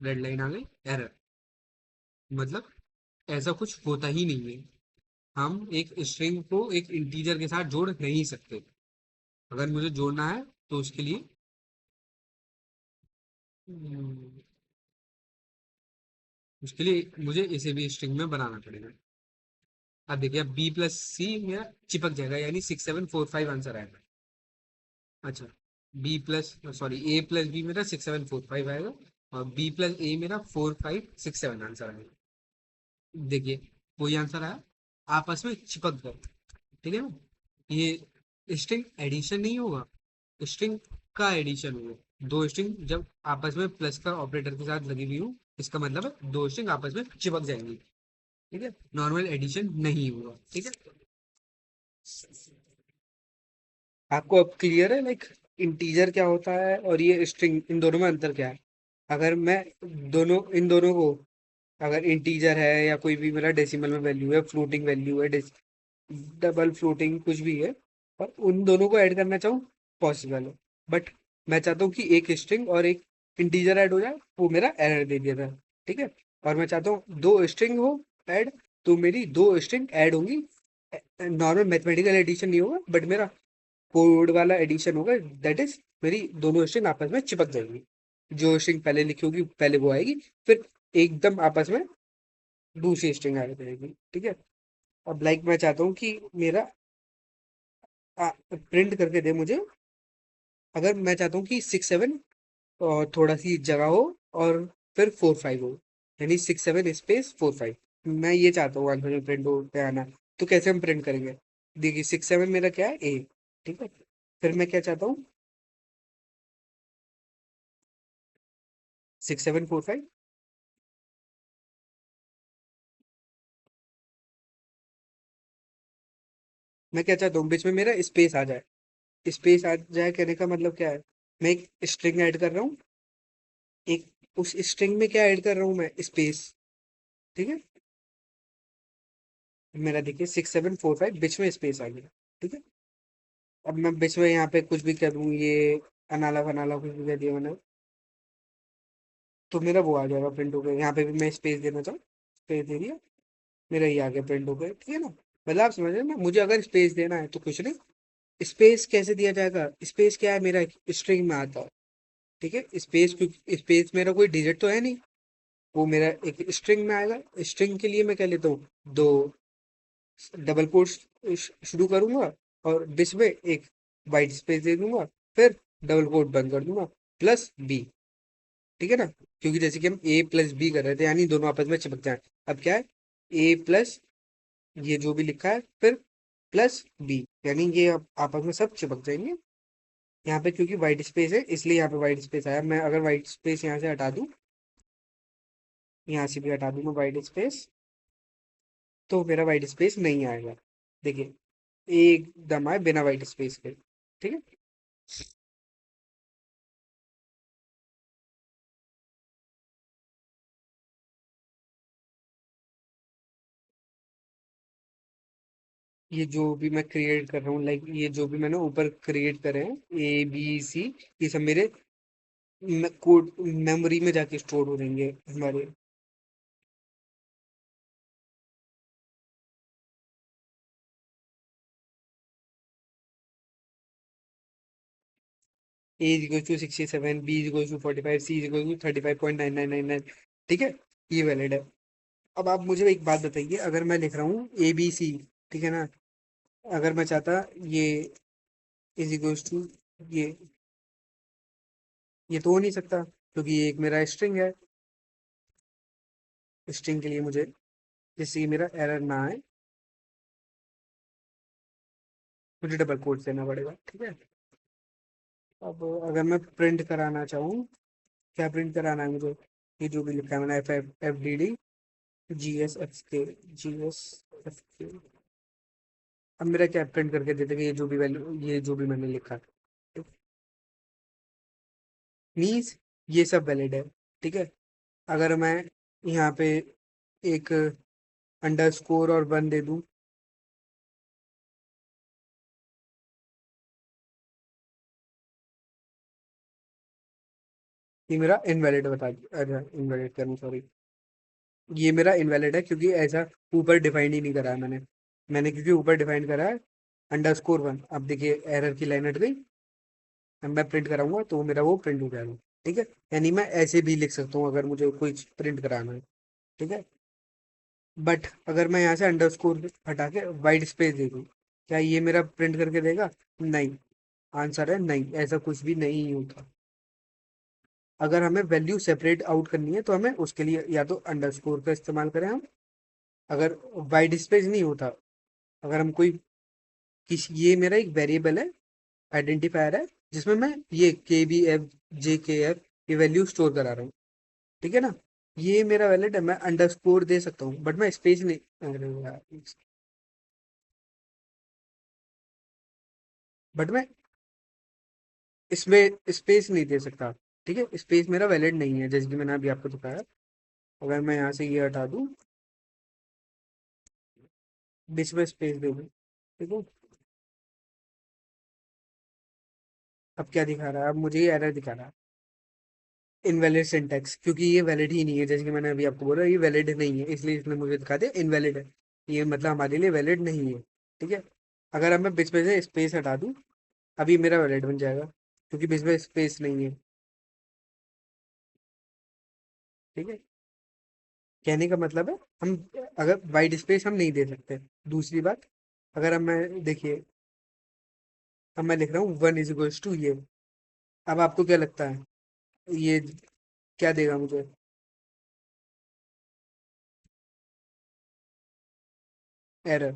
रेड लाइन आ गई, एरर। मतलब ऐसा कुछ होता ही नहीं है, हम एक स्ट्रिंग को एक इंटीजर के साथ जोड़ नहीं सकते। अगर मुझे जोड़ना है तो उसके लिए हम्म, उसके लिए मुझे इसे भी स्ट्रिंग में बनाना पड़ेगा। अब देखिए अब बी प्लस सी मेरा चिपक जाएगा, यानी 6745 आंसर आएगा। अच्छा, बी प्लस सॉरी ए प्लस बी मेरा 6745 आएगा, और बी प्लस ए मेरा 4567 आंसर आएगा। देखिए वही आंसर आया, आपस में चिपक गए। ठीक है ना, ये स्ट्रिंग एडिशन नहीं होगा, स्ट्रिंग का एडिशन होगा। दो स्ट्रिंग जब आपस में प्लस का ऑपरेटर के साथ लगी हुई हो, इसका मतलब है दो स्ट्रिंग आपस में चिपक जाएंगी। ठीक है, नॉर्मल एडिशन नहीं होगा। ठीक है, आपको अब क्लियर है, लाइक इंटीजर क्या होता है और ये स्ट्रिंग, इन दोनों में अंतर क्या है। अगर मैं दोनों इन दोनों को, अगर इंटीजर है या कोई भी मेरा डेसिमल में वैल्यू है, फ्लोटिंग वैल्यू है, डबल फ्लोटिंग कुछ भी है, और उन दोनों को ऐड करना चाहूँ, पॉसिबल है। बट मैं चाहता हूँ कि एक स्ट्रिंग और एक इंटीजर ऐड हो जाए, वो मेरा एरर दे दिया था। ठीक है, और मैं चाहता हूँ दो स्ट्रिंग हो ऐड, तो मेरी दो स्ट्रिंग ऐड होंगी। नॉर्मल मैथमेटिकल एडिशन नहीं होगा, बट मेरा कोड वाला एडिशन होगा, दैट इज मेरी दोनों स्ट्रिंग आपस में चिपक जाएंगी। जो स्ट्रिंग पहले लिखी होगी पहले वो आएगी, फिर एकदम आपस में दूसरी स्ट्रिंग आ जाएगी। ठीक है, अब लाइक मैं चाहता हूँ कि मेरा प्रिंट करके दे मुझे। अगर मैं चाहता हूँ कि 67 और थोड़ा सी जगह हो, और फिर 45 हो, यानी 67 स्पेस 45, मैं ये चाहता हूँ आंसर में प्रिंट हो पे आना। तो कैसे हम प्रिंट करेंगे, देखिए 67 मेरा क्या है, ए। ठीक है, फिर मैं क्या चाहता हूँ, 6745, मैं क्या चाहता हूँ बीच में मेरा स्पेस आ जाए। स्पेस आ जाए कहने का मतलब क्या है, मैं एक स्ट्रिंग ऐड कर रहा हूँ, एक उस स्ट्रिंग में क्या ऐड कर रहा हूँ मैं, स्पेस। ठीक है, मेरा देखिए 6745 बीच में स्पेस आ गया। ठीक है, अब मैं बीच में यहाँ पे कुछ भी कर दूँ, ये अनाला फनाला कुछ भी कर दिया मैंने, तो मेरा वो आ जाएगा प्रिंट हो गया। यहाँ पे भी मैं स्पेस देना चाहूँ, स्पेस दे दिया, मेरा ये आ गया प्रिंट हो गया। ठीक है ना, मतलब आप समझ रहे हैं ना, मुझे अगर स्पेस देना है तो कुछ नहीं। स्पेस कैसे दिया जाएगा, स्पेस क्या है, मेरा स्ट्रिंग में आता है। ठीक है, स्पेस, क्योंकि स्पेस मेरा कोई डिजिट तो है नहीं, वो मेरा एक स्ट्रिंग में आएगा। स्ट्रिंग के लिए मैं क्या लेता हूँ, दो डबल कोट शुरू करूंगा, और बीच में एक वाइट स्पेस दे दूंगा, फिर डबल कोट बंद कर दूंगा, प्लस बी। ठीक है ना, क्योंकि जैसे कि हम ए प्लस बी कर रहे थे, यानी दोनों आपस में चिपक जाए। अब क्या है, ए प्लस ये जो भी लिखा है, फिर प्लस बी, यानी ये अब आपस में सब चिपक जाएंगे। यहाँ पे क्योंकि व्हाइट स्पेस है, इसलिए यहाँ पे व्हाइट स्पेस आया। मैं अगर व्हाइट स्पेस यहाँ से हटा दूं, यहाँ से भी हटा दूं मैं व्हाइट स्पेस, तो मेरा व्हाइट स्पेस नहीं आएगा। देखिए, एकदम आए बिना व्हाइट स्पेस के। ठीक है, ये जो भी मैं क्रिएट कर रहा हूँ, लाइक ये जो भी मैंने ऊपर क्रिएट करे हैं, ए बी सी, ये सब मेरे कोड मेमोरी में जाके स्टोर हो जाएंगे हमारे। A is equal to 67, B is equal to 45, C is equal to 35.9999। ठीक है, ये वैलिड है। अब आप मुझे एक बात बताइए, अगर मैं लिख रहा हूँ ए बी सी, ठीक है ना, अगर मैं चाहता ये इज इक्वल टू ये ये तो हो नहीं सकता, क्योंकि ये एक मेरा स्ट्रिंग है। स्ट्रिंग के लिए मुझे, जिससे कि मेरा एरर ना आए, मुझे डबल कोट देना पड़ेगा। ठीक है, अब अगर मैं प्रिंट कराना चाहूँ, क्या प्रिंट कराना है मुझे, ये जो भी लिखा है मैंने, F D D G S F के, जी एस एफ के। अब मेरा क्या प्रिंट करके दे देगा, ये जो भी वैल्यू, ये जो भी मैंने लिखा है, मीन्स ये सब वैलिड है। ठीक है, अगर मैं यहाँ पे एक अंडरस्कोर और वन दे दूँ, ये मेरा इनवैलिड बता दिया, अच्छा इनवैलिड करना, सॉरी, ये मेरा इनवैलिड है, क्योंकि ऐसा ऊपर डिफाइन ही नहीं करा है मैंने। मैंने क्योंकि ऊपर डिफाइन करा है अंडरस्कोर वन। अब देखिए एरर की लाइन हट गई, अब मैं प्रिंट कराऊंगा तो मेरा वो प्रिंट हो जाएगा। ठीक है, यानी मैं ऐसे भी लिख सकता हूँ अगर मुझे कोई प्रिंट कराना है। ठीक है, बट अगर मैं यहाँ से अंडरस्कोर हटा के वाइट स्पेस दे दूँ, क्या ये मेरा प्रिंट करके देगा, नहीं। आंसर है नहीं, ऐसा कुछ भी नहीं होता। अगर हमें वैल्यू सेपरेट आउट करनी है, तो हमें उसके लिए या तो अंडरस्कोर का इस्तेमाल करें हम। अगर वाइट स्पेस नहीं होता, अगर हम कोई किसी, ये मेरा एक वेरिएबल है, आइडेंटिफायर है, जिसमें मैं ये के बी एफ जे के एफ ये वैल्यू स्टोर करा रहा हूँ। ठीक है ना, ये मेरा वैलिड है, मैं अंडरस्कोर दे सकता हूँ, बट मैं स्पेस नहीं, अरे यार, बट मैं इसमें स्पेस नहीं दे सकता। ठीक है, स्पेस मेरा वैलिड नहीं है, जैसे कि मैंने अभी आपको दिखाया। अगर मैं यहाँ से ये हटा दूँ, बीच में स्पेस दे दूँ, ठीक है, अब क्या दिखा रहा है, अब मुझे ये एरर दिखा रहा है, इनवैलिड सिंटैक्स, क्योंकि ये वैलिड ही नहीं है। जैसे कि मैंने अभी आपको बोला, ये वैलिड नहीं है, इसलिए इसने मुझे दिखा दिया इनवैलिड है। ये मतलब हमारे लिए वैलिड नहीं है। ठीक है, अगर अब मैं बीच में से स्पेस हटा दूँ, अभी मेरा वैलिड बन जाएगा, क्योंकि बीच में स्पेस नहीं है। ठीक है, कहने का मतलब है, हम अगर वाइट स्पेस हम नहीं दे सकते। दूसरी बात, अगर अब मैं देखिए, अब मैं लिख रहा हूँ वन इज इक्वल्स टू ये, अब आपको क्या लगता है, ये क्या देगा मुझे, एरर।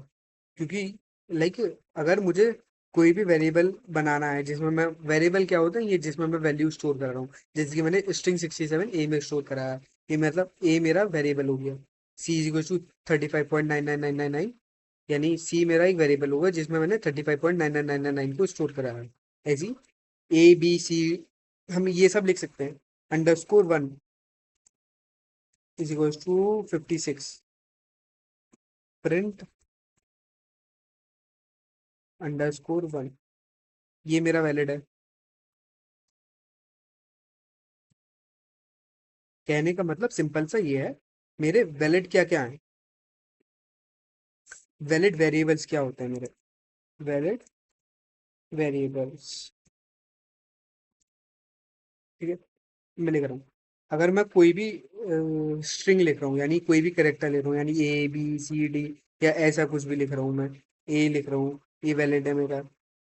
क्योंकि लाइक, अगर मुझे कोई भी वेरिएबल बनाना है, जिसमें मैं, वेरिएबल क्या होता है, ये जिसमें मैं वैल्यू स्टोर कर रहा हूँ, जैसे कि मैंने स्ट्रिंग 67 ए में स्टोर करा है, ये मतलब ए मेरा वेरिएबल हो गया। सी इज इक्वल टू 35.99999, यानी सी मेरा एक वेरिएबल होगा जिसमें मैंने 35.99999 को स्टोर करा है। ऐसी ए बी सी हम ये सब लिख सकते हैं। Underscore 1 is equal to 56, print underscore 1, ये मेरा वैलिड है। कहने का मतलब सिंपल सा ये है, मेरे वैलिड क्या क्या है, वैलिड वेरिएबल्स क्या होते हैं मेरे, वैलिड वेरिएबल्स। ठीक है, मैं लिख रहा हूँ, अगर मैं कोई भी स्ट्रिंग लिख रहा हूँ, यानी कोई भी करेक्टर लिख रहा हूँ, यानी ABCD या ऐसा कुछ भी लिख रहा हूँ, मैं ए लिख रहा हूँ, ये वैलिड है मेरा।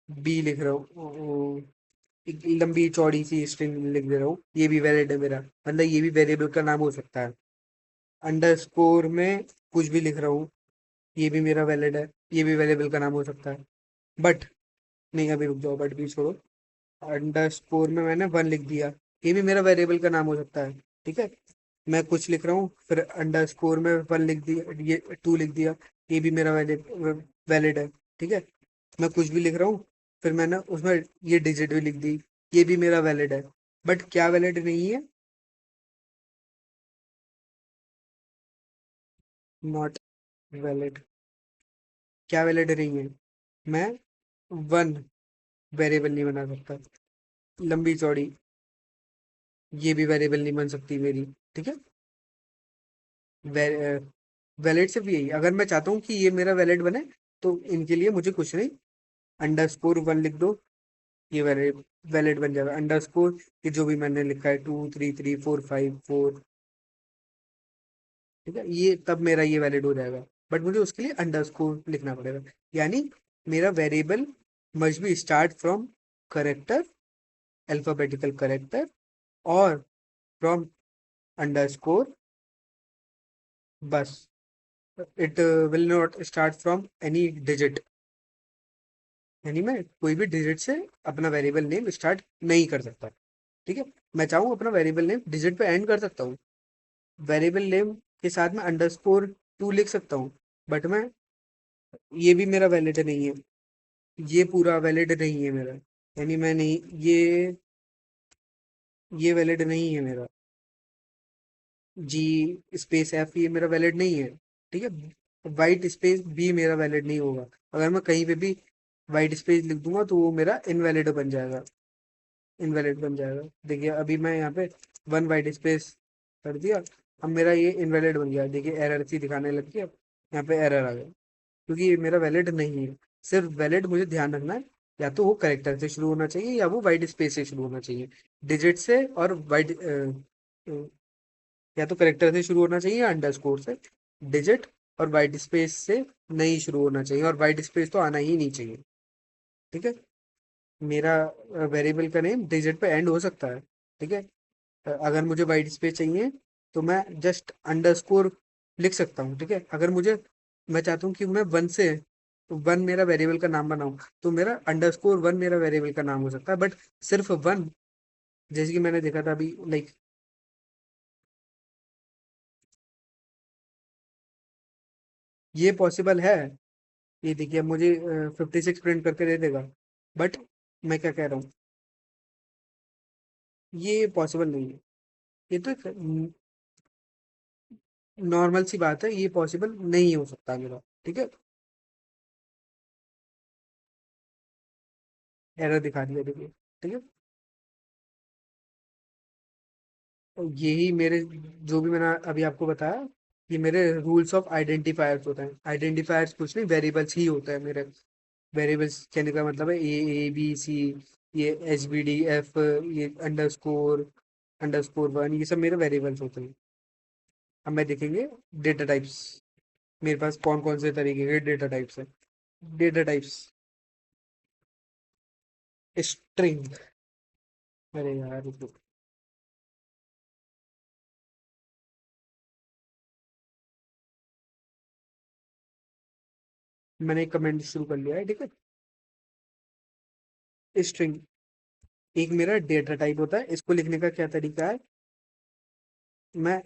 बी लिख रहा हूँ, एक लंबी चौड़ी सी स्ट्रिंग लिख दे रहा हूँ, ये भी वैलिड है मेरा, मतलब ये भी वेरिएबल का नाम हो सकता है। अंडरस्कोर में कुछ भी लिख रहा हूँ, ये भी मेरा वैलिड है, ये भी वेरिएबल का नाम हो सकता है। बट नहीं, अभी रुक जाओ, बट भी छोड़ो। अंडरस्कोर में मैंने 1 लिख दिया, ये भी मेरा वेरिएबल का नाम हो सकता है। ठीक है, मैं कुछ लिख रहा हूँ, फिर अंडरस्कोर में 1 लिख दिया, ये 2 लिख दिया, ये भी मेरा वैलिड है। ठीक है, मैं कुछ भी लिख रहा हूँ, फिर मैंने उसमें ये डिजिट भी लिख दी, ये भी मेरा वैलिड है। बट क्या वैलिड नहीं है, नॉट वैलिड। क्या वैलिड नहीं है, मैं 1 वेरिएबल नहीं बना सकता, लंबी चौड़ी ये भी वेरिएबल नहीं बन सकती मेरी। ठीक है, वैलिड सिर्फ यही, अगर मैं चाहता हूँ कि ये मेरा वैलिड बने, तो इनके लिए मुझे कुछ नहीं, अंडरस्कोर 1 लिख दो, ये वैलिड वैलिड बन जाएगा। अंडरस्कोर ये जो भी मैंने लिखा है 2 3 3 4 5 4, ठीक है, ये तब मेरा ये वैलिड हो जाएगा। बट मुझे उसके लिए अंडरस्कोर लिखना पड़ेगा, यानी मेरा variable must be start from character, alphabetical character, और फ्रॉम अंडरस्कोर, बस। It will not start from any digit, यानी मैं कोई भी डिजिट से अपना वेरिएबल नेम स्टार्ट नहीं कर सकता। ठीक है, मैं चाहूँ अपना वेरिएबल नेम डिजिट पे एंड कर सकता हूँ, वेरिएबल नेम के साथ में अंडरस्कोर 2 लिख सकता हूँ, बट मैं, ये भी मेरा वैलिड नहीं है, ये पूरा वैलिड नहीं है मेरा, यानी मैं नहीं, ये वैलिड नहीं है मेरा, जी स्पेस एफ ये मेरा वैलिड नहीं है। ठीक है, वाइट स्पेस बी मेरा वैलिड नहीं होगा, अगर मैं कहीं पे भी वाइट स्पेस लिख दूंगा तो वो मेरा इनवैलिड बन जाएगा, इनवैलिड बन जाएगा। देखिए अभी मैं यहाँ पे 1 वाइट स्पेस कर दिया, अब मेरा ये इनवैलिड बन गया, देखिए एरर सी दिखाने लग गई, अब यहाँ पे एरर आ गया, क्योंकि ये मेरा वैलिड नहीं है। सिर्फ वैलिड मुझे ध्यान रखना है, या तो वो करेक्टर से शुरू होना चाहिए या वो वाइट स्पेस से शुरू होना चाहिए, डिजिट से और वाइट, या तो करेक्टर से शुरू होना चाहिए या अंडरस्कोर से, डिजिट और वाइट स्पेस से नहीं शुरू होना चाहिए, और वाइट स्पेस तो आना ही नहीं चाहिए। ठीक है, मेरा वेरिएबल का नेम डिजिट पे एंड हो सकता है। ठीक है, अगर मुझे वाइट स्पेस चाहिए तो मैं जस्ट अंडरस्कोर लिख सकता हूँ। ठीक है, अगर मुझे, मैं चाहता हूँ कि मैं 1 से 1 मेरा वेरिएबल का नाम बनाऊं, तो मेरा अंडरस्कोर 1 मेरा वेरिएबल का नाम हो सकता है, बट सिर्फ 1, जैसे कि मैंने देखा था अभी, लाइक ये पॉसिबल है। ये देखिए अब मुझे 56 प्रिंट करके दे देगा, बट मैं क्या कह रहा हूँ, ये पॉसिबल नहीं है, ये तो एक नॉर्मल सी बात है, ये पॉसिबल नहीं हो सकता मेरा। ठीक है, एरर दिखा दिया देखिए। ठीक है, तो यही मेरे, जो भी मैंने अभी आपको बताया, ये मेरे रूल्स ऑफ आइडेंटिफायर्स होते हैं। आइडेंटिफायर्स कुछ नहीं, वेरिएबल्स ही होते हैं मेरे। वेरिएबल्स कहने का मतलब है A B C, ये HBD F, ये अंडरस्कोर, अंडरस्कोर 1, ये सब मेरे वेरिएबल्स होते हैं। अब मैं देखेंगे डेटा टाइप्स, मेरे पास कौन कौन से तरीके के डेटा टाइप्स है। डेटा टाइप्स, स्ट्रिंग, अरे यार रुको, मैंने एक कमेंट शुरू कर लिया है। ठीक है, स्ट्रिंग एक मेरा डेटा टाइप होता है, इसको लिखने का क्या तरीका है, मैं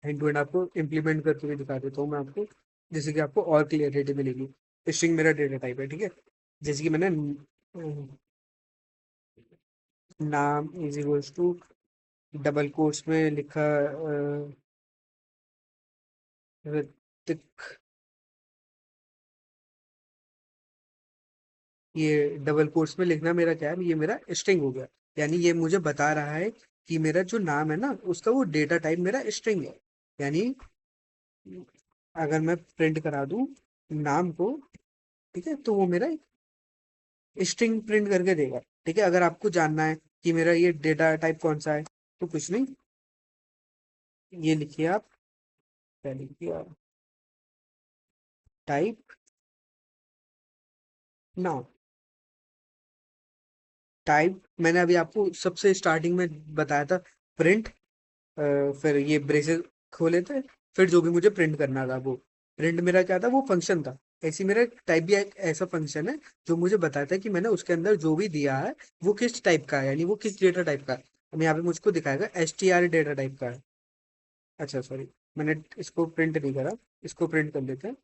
हैंड टू हैंड आपको इम्प्लीमेंट करके भी दिखा देता हूँ मैं आपको, जिससे कि आपको और क्लियरिटी मिलेगी। स्ट्रिंग मेरा डेटा टाइप है। ठीक है, जैसे कि मैंने नाम is equals to double quotes में लिखा ऋतिक। ये डबल कोट्स में लिखना मेरा क्या है, ये मेरा स्ट्रिंग हो गया। यानी ये मुझे बता रहा है कि मेरा जो नाम है ना उसका वो डेटा टाइप मेरा स्ट्रिंग है। यानी अगर मैं प्रिंट करा दूं नाम को, ठीक है, तो वो मेरा स्ट्रिंग प्रिंट करके देगा। ठीक है, अगर आपको जानना है कि मेरा ये डेटा टाइप कौन सा है, तो कुछ नहीं, ये लिखिए आप, क्या लिखिए आप, टाइप नाउ। टाइप मैंने अभी आपको सबसे स्टार्टिंग में बताया था, प्रिंट, फिर ये ब्रेसेस खोले थे, फिर जो भी मुझे प्रिंट करना था वो प्रिंट मेरा क्या था, वो फंक्शन था। ऐसे मेरा टाइप भी एक ऐसा फंक्शन है जो मुझे बताता है कि मैंने उसके अंदर जो भी दिया है वो किस टाइप का है, यानी वो किस डेटा टाइप का है। अब यहाँ पे मुझको दिखाएगा str डेटा टाइप का है। अच्छा सॉरी, मैंने इसको प्रिंट नहीं करा, इसको प्रिंट कर लेते हैं।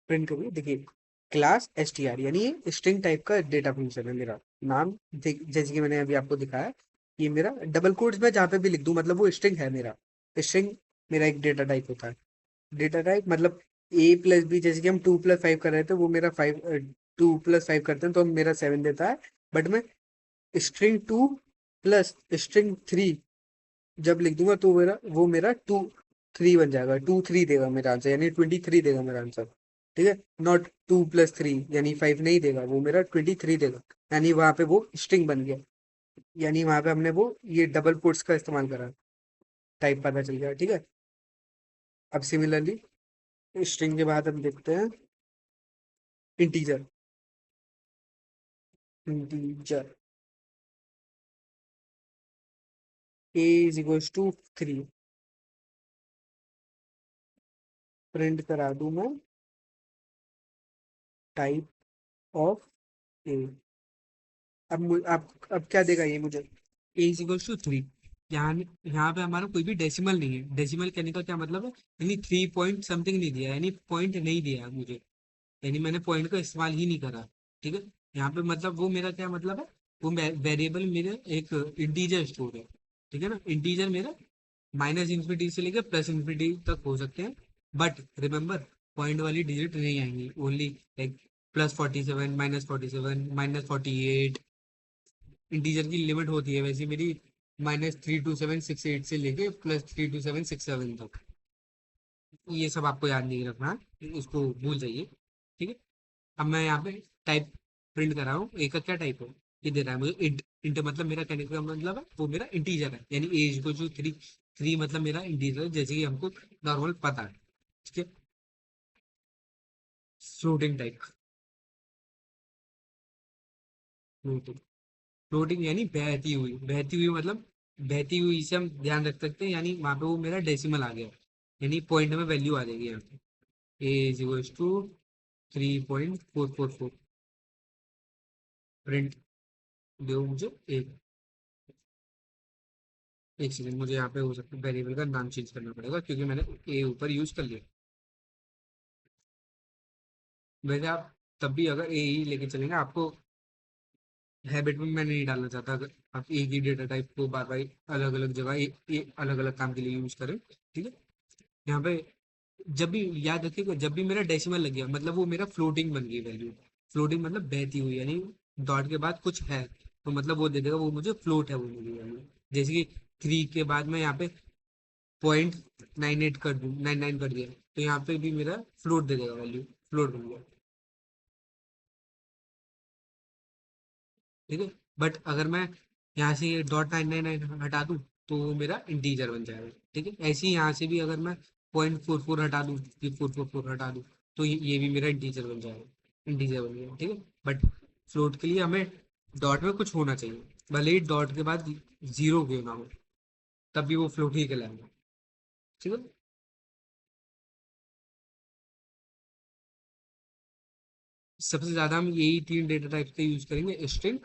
प्रिंट करिए, देखिए, क्लास str, यानी ये स्ट्रिंग टाइप का डेटा फंक्शन है मेरा। नाम जैसे कि मैंने अभी आपको दिखाया, ये मेरा डबल कोट्स में जहाँ पे भी लिख दूं मतलब वो स्ट्रिंग है मेरा। स्ट्रिंग मेरा एक डेटा टाइप होता है। डेटा टाइप मतलब A+B, जैसे कि हम 2+5 कर रहे थे, वो मेरा 5, 2+5 करते हैं तो मेरा 7 देता है। बट मैं स्ट्रिंग 2 प्लस स्ट्रिंग 3 जब लिख दूंगा तो वो मेरा 2 3 बन जाएगा, 2 3 देगा मेरा आंसर, यानी 23 देगा मेरा आंसर। ठीक है, नॉट 2+3 यानी 5 नहीं देगा, वो मेरा 23 देगा। यानी वहां पे वो स्ट्रिंग बन गया, यानी वहां पे हमने वो ये डबल कोट्स का इस्तेमाल करा, टाइप पता चल गया। ठीक है, अब सिमिलरली स्ट्रिंग के बाद हम देखते हैं इंटीजर। इंटीजर A = 3, प्रिंट करा दूं मैं टाइप ऑफ ए। अब क्या देगा ये मुझे, A = 3। यहाँ यहाँ पे हमारा कोई भी डेसिमल नहीं है। डेसिमल कहने का क्या मतलब है, यानी 3 पॉइंट समथिंग नहीं दिया, यानी पॉइंट नहीं दिया है मुझे, यानी मैंने पॉइंट का इस्तेमाल ही नहीं करा। ठीक है, यहाँ पे मतलब वो मेरा क्या मतलब है, वो वेरिएबल मेरा एक इंटीजर स्टोर है। ठीक है ना, इंटीजर मेरा -इन्फिनिटी से लेकर +इन्फिनिटी तक हो सकते हैं। बट रिमेंबर, पॉइंट वाली डिजिट नहीं आएंगी, ओनली लाइक +47, -47, -48। इंटीजर की लिमिट होती है वैसे मेरी -32768 से लेके +32767 तक। ये सब आपको याद नहीं रखना है, इसको भूल जाइए। ठीक है, अब मैं यहाँ पे टाइप प्रिंट कर रहा हूँ, ए का क्या टाइप है, ये दे रहा है मुझे इंट। इंट मतलब मेरा कहने का मतलब है वो मेरा इंटीजर है, यानी एज को जो 3, 3 मतलब मेरा इंटीजर है, जैसे कि हमको नॉर्मल पता है। ठीक है, फ्लोटिंग टाइप। फ्लोटिंग, फ्लोटिंग यानी बहती हुई, बहती हुई मतलब बहती हुई से हम ध्यान रख सकते हैं, यानी वहां पे वो मेरा डेसिमल आ गया, यानी पॉइंट में वैल्यू आ जाएगी यहाँ पे। A = 3.444, प्रिंट दो मुझे एक। एक सेकंड, मुझे यहाँ पे हो सकता है वेरिएबल का नाम चेंज करना पड़ेगा क्योंकि मैंने ए ऊपर यूज कर लिया। वैसे आप तब भी अगर ए ही लेके चलेंगे, आपको हैबिट में मैं नहीं डालना चाहता अगर आप एक ही डेटा टाइप को बार बार अलग अलग जगह अलग अलग काम के लिए यूज करें। ठीक है, यहाँ पे जब भी याद रखिएगा, जब भी मेरा डेसिमल लग गया मतलब वो मेरा फ्लोटिंग बन गई वैल्यू। फ्लोटिंग मतलब बहती हुई, यानी डॉट के बाद कुछ है तो मतलब वो दे देगा, वो मुझे फ्लोट है वो मेरी वैल्यू। जैसे कि 3 के बाद मैं यहाँ पे 0.98 कर दूं, 99 कर दिया, तो यहाँ पे भी मेरा फ्लोट दे देगा वैल्यू, फ्लोट बन गया। ठीक है, बट अगर मैं यहाँ से ये .999 हटा दूं तो वो मेरा इंटीजर बन जाएगा। ठीक है, ऐसे ही यहाँ से भी अगर मैं 0.44 हटा दूं, ये 444 हटा दूं, तो ये भी मेरा इंटीजर बन जाएगा, इंटीजर बन गया। ठीक है, बट फ्लोट के लिए हमें डॉट में कुछ होना चाहिए, भले ही डॉट के बाद जीरो क्यों ना हो, तब भी वो फ्लोट ही कहलाएगा। ठीक है, सबसे ज्यादा हम यही 3 डेटा टाइप के यूज करेंगे। स्ट्रिंग,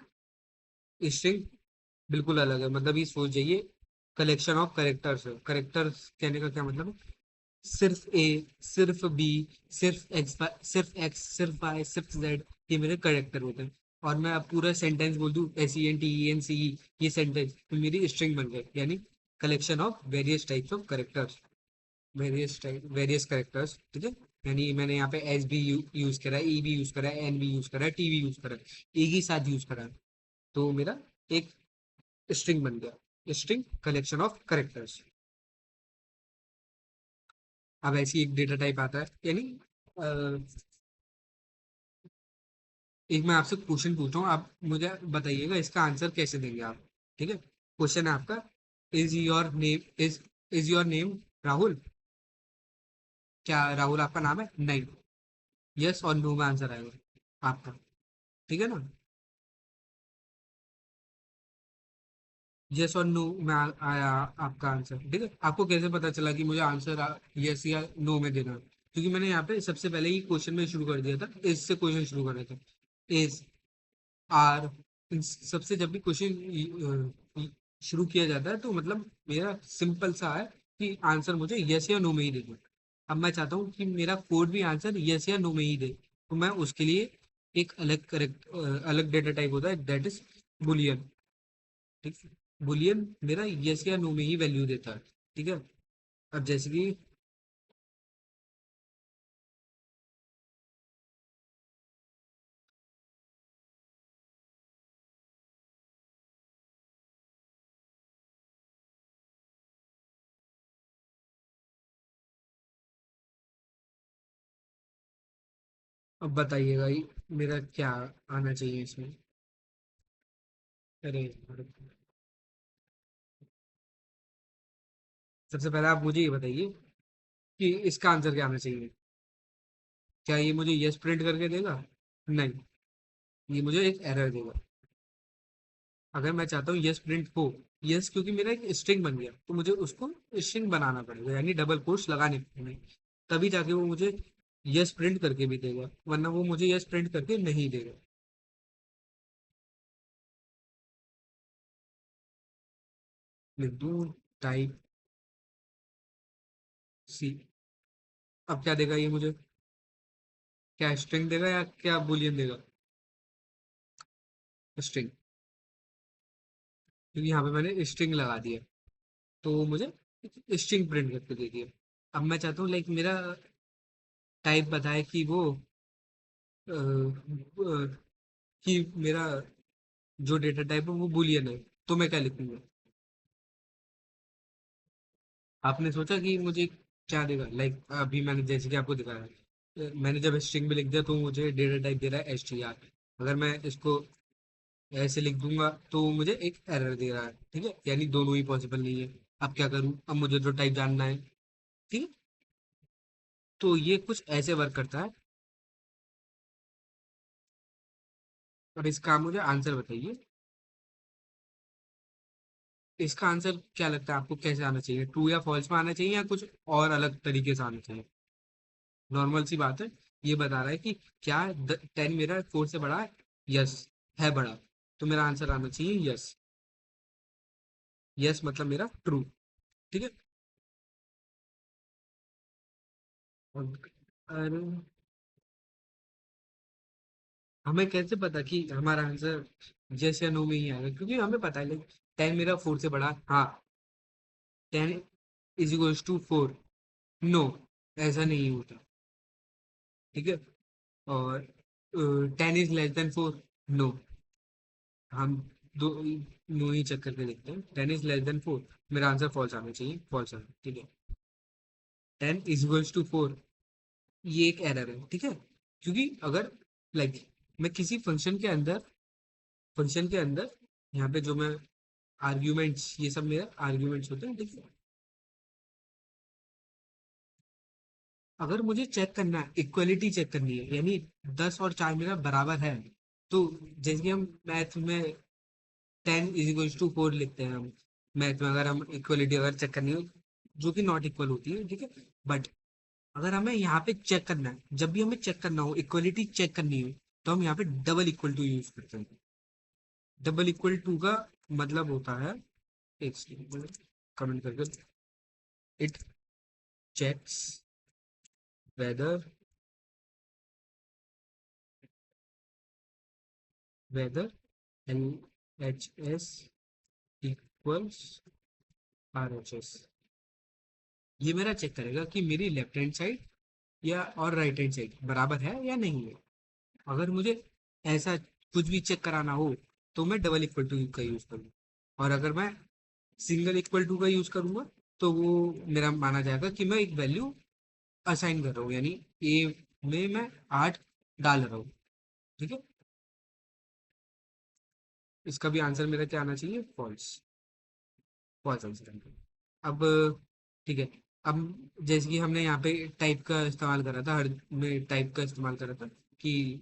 स्ट्रिंग बिल्कुल अलग है, मतलब ये सोच जाइए, कलेक्शन ऑफ करेक्टर्स है। करेक्टर्स कहने का क्या मतलब है? सिर्फ ए, सिर्फ बी, सिर्फ एक्स, सिर्फ वाई, सिर्फ जेड, ये मेरे करेक्टर होते हैं। और मैं अब पूरा सेंटेंस बोल दूं SENTENCE, ये सेंटेंस तो मेरी स्ट्रिंग बन गई, यानी collection of various types of characters, various characters, ठीक है। यानी मैंने यहाँ पे एस भी यूज करा है, ई भी यूज करा है, एन भी यूज करा है, टी भी यूज करा है, एक ही साथ यूज करा है, तो मेरा एक स्ट्रिंग बन गया, स्ट्रिंग कलेक्शन ऑफ करेक्टर्स। अब ऐसी एक डेटा टाइप आता है, यानी एक मैं आपसे क्वेश्चन पूछ रहा हूँ, आप मुझे बताइएगा इसका आंसर कैसे देंगे आप, ठीक है। क्वेश्चन है आपका, इज योर नेम राहुल? क्या राहुल आपका नाम है? नहीं। यस और नो में आंसर आएगा आपका, ठीक है ना। यस और नो में आया आपका आंसर, ठीक है। आपको कैसे पता चला कि मुझे आंसर यस या नो में देना है? क्योंकि मैंने यहाँ पे सबसे पहले ही क्वेश्चन में शुरू कर दिया था, इज से क्वेश्चन शुरू कर रहे थे। इज, आर, इन सबसे जब भी क्वेश्चन शुरू किया जाता है तो मतलब मेरा सिंपल सा है कि आंसर मुझे यस या नो में ही देना। अब मैं चाहता हूँ कि मेरा कोड भी आंसर यस या नो में ही दे, तो मैं उसके लिए एक अलग डेटा टाइप होता है, दैट इज बुलियन, ठीक है। बुलियन मेरा यस या नो में ही वैल्यू देता है, ठीक है। अब जैसे कि अब बताइएगा मेरा क्या आना चाहिए इसमें। अरे, सबसे पहले आप मुझे ये बताइए कि इसका आंसर क्या आना चाहिए। क्या ये मुझे यस प्रिंट करके देगा? नहीं, ये मुझे एक एरर देगा। अगर मैं चाहता हूँ यस प्रिंट हो, यस क्योंकि मेरा एक स्ट्रिंग बन गया तो मुझे उसको स्ट्रिंग बनाना पड़ेगा, यानी डबल कोट्स लगाने पड़ेंगे, तभी जाके वो मुझे यस प्रिंट करके भी देगा, वरना वो मुझे यस प्रिंट करके नहीं देगा। लिख दूँ टाइप सी। अब क्या देगा ये मुझे? क्या स्ट्रिंग देगा या क्या बुलियन देगा? स्ट्रिंग, क्योंकि यहाँ पे मैंने स्ट्रिंग लगा दिया, तो वो मुझे स्ट्रिंग प्रिंट करके दे दिया। अब मैं चाहता हूँ लाइक मेरा टाइप बताए कि वो अ, कि मेरा जो डेटा टाइप है वो बुलियन है, तो मैं क्या लिखूंगा? आपने सोचा कि मुझे क्या देगा? लाइक अभी मैंने जैसे कि आपको दिखाया, मैंने जब स्ट्रिंग में लिख दिया तो मुझे डेटा टाइप दे रहा है STR। अगर मैं इसको ऐसे लिख दूंगा तो मुझे एक एरर दे रहा है, ठीक है, यानी दोनों ही पॉसिबल नहीं है। अब क्या करूं? अब मुझे तो टाइप जानना है, ठीक है। तो ये कुछ ऐसे वर्क करता है। और इसका आप मुझे आंसर बताइए, इसका आंसर क्या लगता है आपको कैसे आना चाहिए? ट्रू या फॉल्स में आना चाहिए या कुछ और अलग तरीके से आना चाहिए? नॉर्मल सी बात है, ये बता रहा है कि क्या 10 मेरा 4 से बड़ा है? यस, है बड़ा, तो मेरा आंसर आना चाहिए यस। यस मतलब मेरा ट्रू, ठीक है। और हमें कैसे पता कि हमारा आंसर यस या नो में ही आएगा? क्योंकि हमें पता है 10 मेरा 4 से बड़ा, हाँ, 10 इज इक्वल्स टू 4, नो, ऐसा नहीं होता, ठीक है। और 10 इज लेस देन 4, नो, हम दो नो ही चेक करके देखते हैं। 10 इज लेस देन 4, मेरा आंसर फॉल्स आना चाहिए, फॉल्स आना, ठीक है। 10 इज इक्वल्स टू 4, ये एक एरर है, ठीक है। क्योंकि अगर लाइक मैं किसी फंक्शन के अंदर यहाँ पे जो मैं आर्ग्यूमेंट्स, ये सब मेरे आर्ग्यूमेंट्स होते हैं, ठीक है। अगर मुझे चेक करना है, इक्वलिटी चेक करनी है, यानी 10 और 4 मेरा बराबर है, तो जैसे कि हम मैथ में 10 = 4 लिखते हैं, हम मैथ में अगर हम इक्वलिटी अगर चेक करनी हो, जो कि नॉट इक्वल होती है, ठीक है। बट अगर हमें यहाँ पे चेक करना है, जब भी हमें चेक करना हो, इक्वलिटी चेक करनी हो, तो हम यहाँ पे डबल इक्वल टू यूज करते हैं। डबल इक्वल टू का मतलब होता है, एक सेकंड, कमेंट करके, it checks whether whether L H S equals R H S. ये मेरा चेक करेगा कि मेरी लेफ्ट हैंड साइड या और राइट हैंड साइड बराबर है या नहीं है। अगर मुझे ऐसा कुछ भी चेक कराना हो तो मैं डबल इक्वल टू का यूज करूँ, और अगर मैं सिंगल इक्वल टू का यूज करूंगा तो वो मेरा माना जाएगा कि मैं एक वैल्यू असाइन कर रहा हूँ, यानी ए में मैं 8 डाल रहा हूँ। ठीक है, इसका भी आंसर मेरा क्या आना चाहिए? फॉल्स। फॉल्स आंसर आना चाहिए। अब ठीक है, अब जैसे कि हमने यहाँ पे टाइप का इस्तेमाल करा था, हर में टाइप का इस्तेमाल करा था कि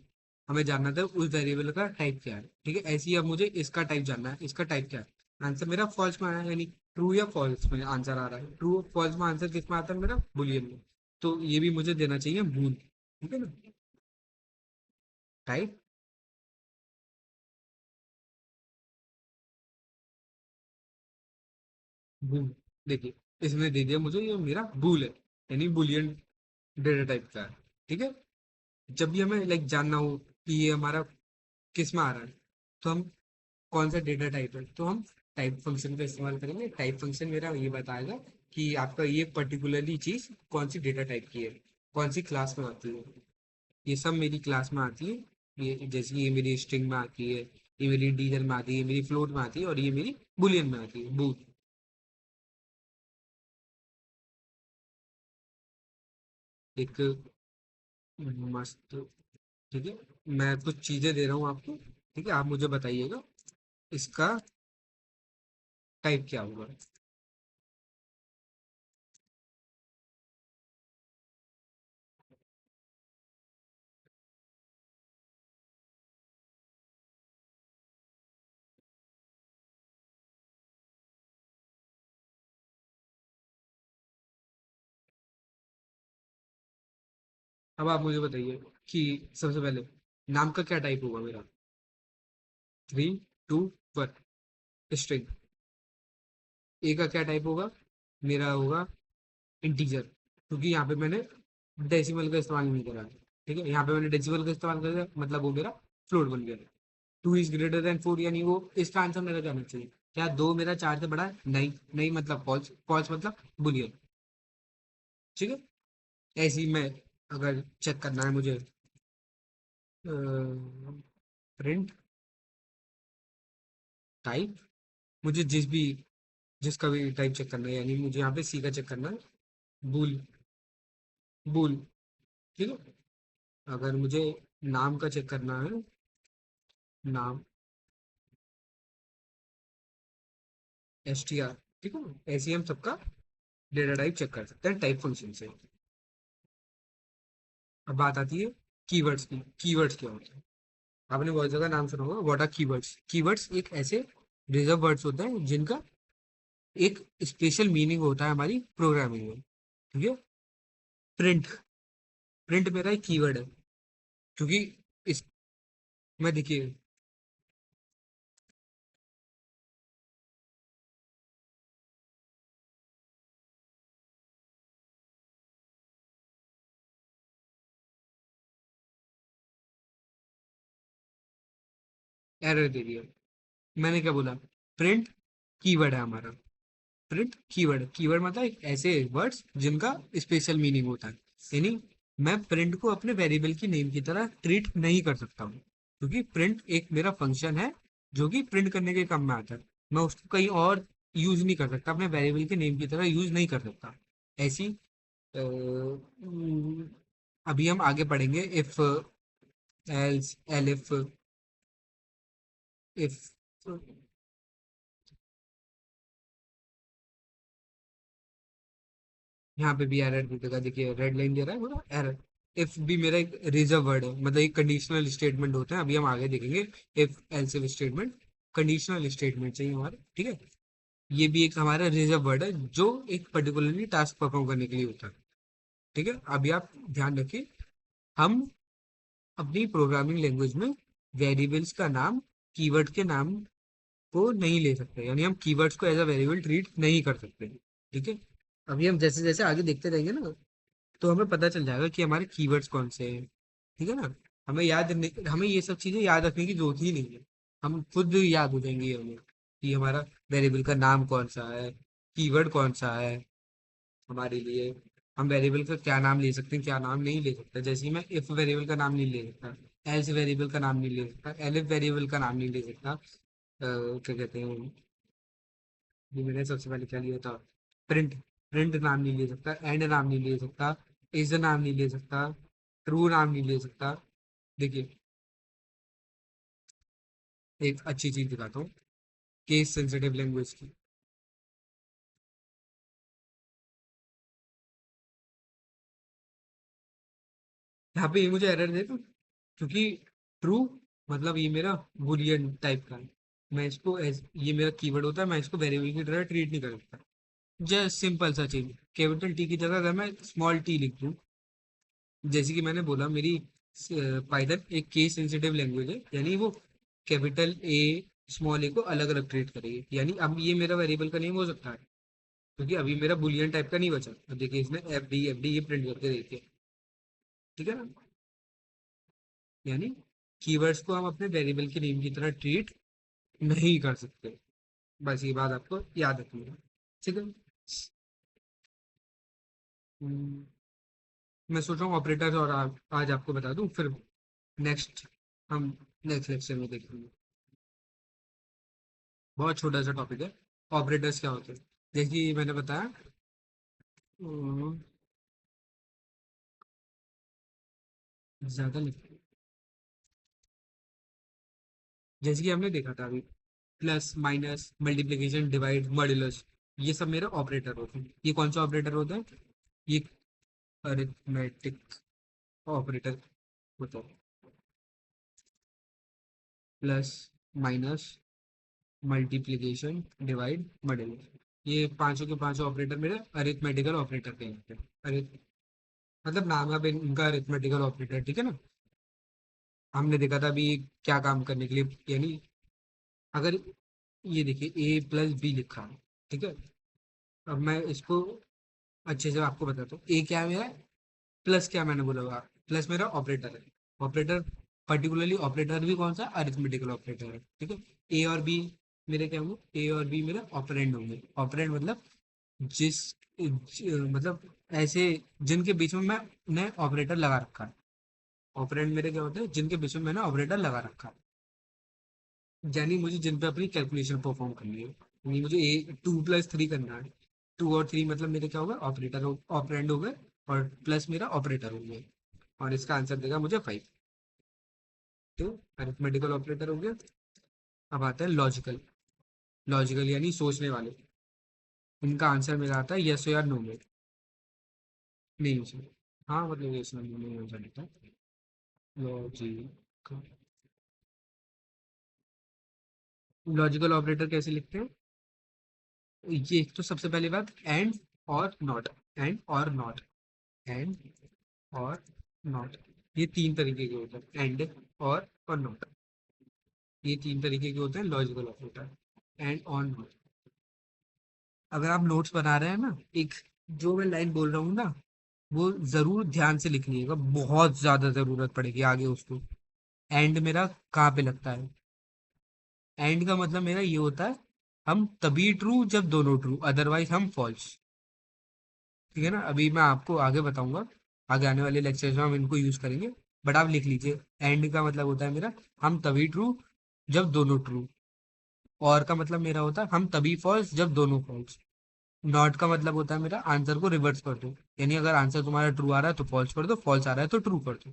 हमें जानना था उस वेरिएबल का टाइप क्या है। ठीक है, ऐसे ही अब मुझे इसका टाइप जानना है, इसका टाइप क्या है। आंसर मेरा फॉल्स में आया है, यानी ट्रू या फॉल्स में आंसर आ रहा है। ट्रू फॉल्स में आंसर किस में आता है? मेरा बुलियन में। तो ये भी मुझे देना चाहिए बूल। ठीक है ना, टाइप बूल। देखिए, इसने दे दिया मुझे, ये मेरा बूल है, यानी बुलियन डेटा टाइप का है। ठीक है, जब भी हमें लाइक जानना हो कि ये हमारा किस में आ रहा है, तो हम कौन सा डेटा टाइप है, तो हम टाइप फंक्शन का इस्तेमाल करेंगे। टाइप फंक्शन मेरा ये बताएगा कि आपका ये पर्टिकुलरली चीज कौन सी डेटा टाइप की है, कौन सी क्लास में आती है। ये सब मेरी क्लास में आती है, ये जैसे ये मेरी स्ट्रिंग में आती है, ये मेरी इंटीजर में आती है, ये मेरी फ्लोट में आती है, और ये मेरी बुलियन में आती है, बूल। एक मस्त। ठीक है, मैं कुछ चीजें दे रहा हूँ आपको। ठीक है, आप मुझे बताइएगा इसका टाइप क्या होगा। अब आप मुझे बताइए कि सबसे पहले नाम का क्या टाइप होगा मेरा? 3 2 1 स्ट्रिंग। ए का क्या टाइप होगा? मेरा होगा इंटीजर, क्योंकि यहाँ पे मैंने डेसिमल का इस्तेमाल नहीं करा है। ठीक है, यहाँ पे मैंने डेसिमल का इस्तेमाल कर दिया, मतलब वो मेरा फ्लोट बन गया। 2 इज ग्रेटर देन 4, यानी वो इसका आंसर मेरा जाना चाहिए। क्या 2 मेरा 4 से बड़ा है? नहीं। नहीं मतलब फॉल्स, फॉल्स मतलब बुलियन। ठीक है, ऐसे ही मैं, अगर चेक करना है मुझे प्रिंट टाइप, मुझे जिसका भी टाइप चेक करना है, यानी मुझे यहाँ पे सी का चेक करना है, बुल। बुल। ठीक है, अगर मुझे नाम का चेक करना है, नाम एस टी आर। ठीक है, ऐसे ही हम सबका डेटा टाइप चेक कर सकते हैं टाइप फंक्शन से। अब बात आती है कीवर्ड्स की। कीवर्ड्स क्या होते हैं? आपने बहुत जगह नाम सुना होगा, व्हाट आर कीवर्ड्स। कीवर्ड्स एक ऐसे रिजर्व वर्ड्स होते हैं जिनका एक स्पेशल मीनिंग होता है हमारी प्रोग्रामिंग में। ठीक है, प्रिंट। प्रिंट मेरा एक कीवर्ड है, क्योंकि इस में देखिए, एरर दे दिया। मैंने क्या बोला? प्रिंट कीवर्ड है हमारा। प्रिंट कीवर्ड, कीवर्ड मतलब एक ऐसे वर्ड्स जिनका स्पेशल मीनिंग होता है, यानी मैं प्रिंट को अपने वेरिएबल की नेम की तरह ट्रीट नहीं कर सकता हूँ, क्योंकि प्रिंट एक मेरा फंक्शन है जो कि प्रिंट करने के काम में आता है। मैं उसको कहीं और यूज नहीं कर सकता, अपने वेरिएबल के नेम की तरह यूज नहीं कर सकता। ऐसी अभी हम आगे पढ़ेंगे, इफ एल्स एलिफ इफ। यहाँ पे भी एरर दे देगा, देखिए रेड लाइन दे रहा है पूरा एरर। इफ भी मेरा एक रिजर्व वर्ड है, मतलब एक कंडीशनल स्टेटमेंट होता है, अभी हम आगे देखेंगे। If else if statement conditional statement चाहिए हमारे। ठीक है, ये भी एक हमारा रिजर्व वर्ड है जो एक पर्टिकुलरली टास्क परफॉर्म करने के लिए होता है। ठीक है, अभी आप ध्यान रखिए, हम अपनी प्रोग्रामिंग लैंग्वेज में वेरिएबल्स का नाम कीवर्ड के नाम को नहीं ले सकते, यानी हम कीवर्ड्स को एज अ वेरिएबल ट्रीट नहीं कर सकते। ठीक है, अभी हम जैसे जैसे आगे देखते रहेंगे ना, तो हमें पता चल जाएगा कि हमारे कीवर्ड्स कौन से हैं। ठीक है ना, हमें ये सब चीजें याद रखने की जरूरत ही नहीं है, हम खुद याद हो जाएंगे हमें कि हमारा वेरिएबल का नाम कौन सा है, कीवर्ड कौन सा है हमारे लिए। हम वेरिएबल का क्या नाम ले सकते हैं, क्या नाम नहीं ले सकते। जैसे कि मैं इफ वेरिएबल का नाम नहीं ले सकता, एल्स वेरिएबल का नाम नहीं ले सकता, एलिफ वेरिएबल का नाम नहीं ले सकता, क्या कहते हैं, ये मैंने सबसे पहले क्या लिया था, प्रिंट, प्रिंट नाम नहीं ले सकता, एंड नाम नहीं ले सकता, इज नाम नहीं ले सकता, ट्रू नाम नहीं ले सकता। देखिए, एक अच्छी चीज दिखाता हूँ केस सेंसिटिव लैंग्वेज की। यहाँ पे ये मुझे एरर देगा क्योंकि ट्रू मतलब ये मेरा बुलियन टाइप का है, मैं इसको ये मेरा कीवर्ड होता है, मैं इसको वेरिएबल की तरह ट्रीट नहीं कर सकता। जस्ट सिंपल सा चीज, कैपिटल टी की जगह अगर मैं स्मॉल टी लिख दूँ, जैसे कि मैंने बोला मेरी पाइथन एक केस सेंसिटिव लैंग्वेज है, यानी वो कैपिटल ए स्मॉल ए को अलग अलग ट्रीट करेगी। यानी अब ये मेरा वेरिएबल का नेम हो सकता है क्योंकि अभी मेरा बुलियन टाइप का नहीं बचा। अब देखिए इसने एफ डी ये प्रिंट करके देखिए। ठीक है ना, यानी कीवर्ड्स को हम अपने वेरिएबल के नेम की तरह ट्रीट नहीं कर सकते। बस ये बात आपको याद रखनी है। ठीक है, हम्म, मैं सोच रहा हूँ ऑपरेटर और आज आपको बता दूं, फिर नेक्स्ट हम नेक्स्ट लेक्चर में देखेंगे। बहुत छोटा सा टॉपिक है, ऑपरेटर्स क्या होते हैं। जैसे कि मैंने बताया, अम, ज्यादा नहीं, जैसे कि हमने देखा था अभी, plus minus multiplication divide modulus, ये सब मेरे ऑपरेटर होते हैं। ये कौन सा ऑपरेटर होता है, ये अरिथमेटिक ऑपरेटर होता है। Plus minus multiplication divide modulus, ये पांचों के पांचों ऑपरेटर मेरे अरिथमेटिकल ऑपरेटर कहलाते हैं। अरिथ मतलब नाम है इनका अरिथमेटिकल ऑपरेटर। ठीक है ना, हमने देखा था अभी क्या काम करने के लिए, यानी अगर ये देखिए ए प्लस बी लिखा है, ठीक है, अब मैं इसको अच्छे से आपको बताता हूँ। ए क्या है मेरा, प्लस क्या मैंने बोला हुआ, प्लस मेरा ऑपरेटर है। ऑपरेटर पर्टिकुलरली ऑपरेटर भी कौन सा, अरिथमेटिकल ऑपरेटर है। ठीक है, ए और बी मेरे क्या होंगे, ए और बी मेरे ऑपरेंड होंगे। ऑपरेंड मतलब मतलब ऐसे जिनके बीच में मैं ने ऑपरेटर लगा रखा है। ऑपरेंड मेरे क्या होते हैं, जिनके बीच में मैंने ऑपरेटर लगा रखा है, यानी मुझे जिन पे अपनी कैलकुलेशन परफॉर्म करनी है। यानी मुझे ए 2+3 करना है, 2 और 3 मतलब मेरे क्या होगा, ऑपरेटर ऑपरेंड हो गए, और प्लस मेरा ऑपरेटर हो गया, और इसका आंसर देगा मुझे 5। तो अरिथमेटिकल ऑपरेटर हो गया। अब आता है लॉजिकल, लॉजिकल यानी सोचने वाले, इनका आंसर मेरा आता है यस या नो में, नहीं उसमें, हाँ मतलब यस या नो में आंसर देता है। लॉजिकल, लॉजिकल ऑपरेटर कैसे लिखते हैं, ये एक तो सबसे पहली बात एंड और नॉट, एंड और नॉट, एंड और नॉट, ये तीन तरीके के होते हैं, एंड और नॉट, ये तीन तरीके के होते हैं लॉजिकल ऑपरेटर, एंड और नॉट। अगर आप नोट्स बना रहे हैं ना, एक जो मैं लाइन बोल रहा हूँ ना, वो जरूर ध्यान से लिखनी है, बहुत ज्यादा जरूरत पड़ेगी आगे उसको। एंड मेरा कहाँ पे लगता है, एंड का मतलब मेरा ये होता है, हम तभी ट्रू जब दोनों ट्रू, अदरवाइज हम फॉल्स। ठीक है ना, अभी मैं आपको आगे बताऊंगा, आगे आने वाले लेक्चर्स में हम इनको यूज करेंगे, बट आप लिख लीजिए। एंड का मतलब होता है मेरा, हम तभी ट्रू जब दोनों ट्रू। और का मतलब मेरा होता है, हम तभी फॉल्स जब दोनों फॉल्स। नॉट का मतलब होता है मेरा, आंसर को रिवर्स कर दो, यानी अगर आंसर तुम्हारा ट्रू आ रहा है तो फॉल्स कर दो, फॉल्स आ रहा है तो ट्रू कर दो।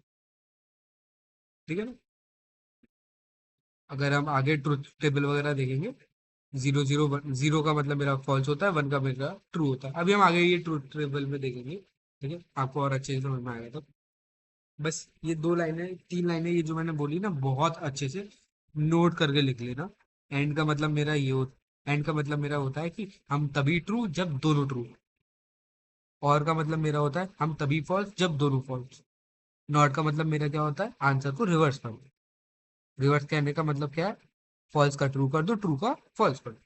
ठीक है ना, अगर हम आगे ट्रूथ टेबल वगैरह देखेंगे, 0 0 1, 0 का मतलब मेरा फॉल्स होता है, 1 का मेरा ट्रू होता है। अभी हम आगे ये ट्रूथ टेबल में देखेंगे, ठीक है, आपको और अच्छे से समझ में आएगा। तो बस ये 2 लाइनें 3 लाइनें ये जो मैंने बोली ना, बहुत अच्छे से नोट करके लिख लेना। एंड का मतलब मेरा ये हो एंड का मतलब मेरा होता है कि हम तभी ट्रू जब दोनों ट्रू। और का मतलब मेरा होता है, हम तभी फॉल्स जब दोनों फॉल्स। नॉट का मतलब मेरा क्या होता है, आंसर को रिवर्स करो। रिवर्स कहने का मतलब क्या है, फॉल्स का ट्रू कर दो, ट्रू का फॉल्स कर दो।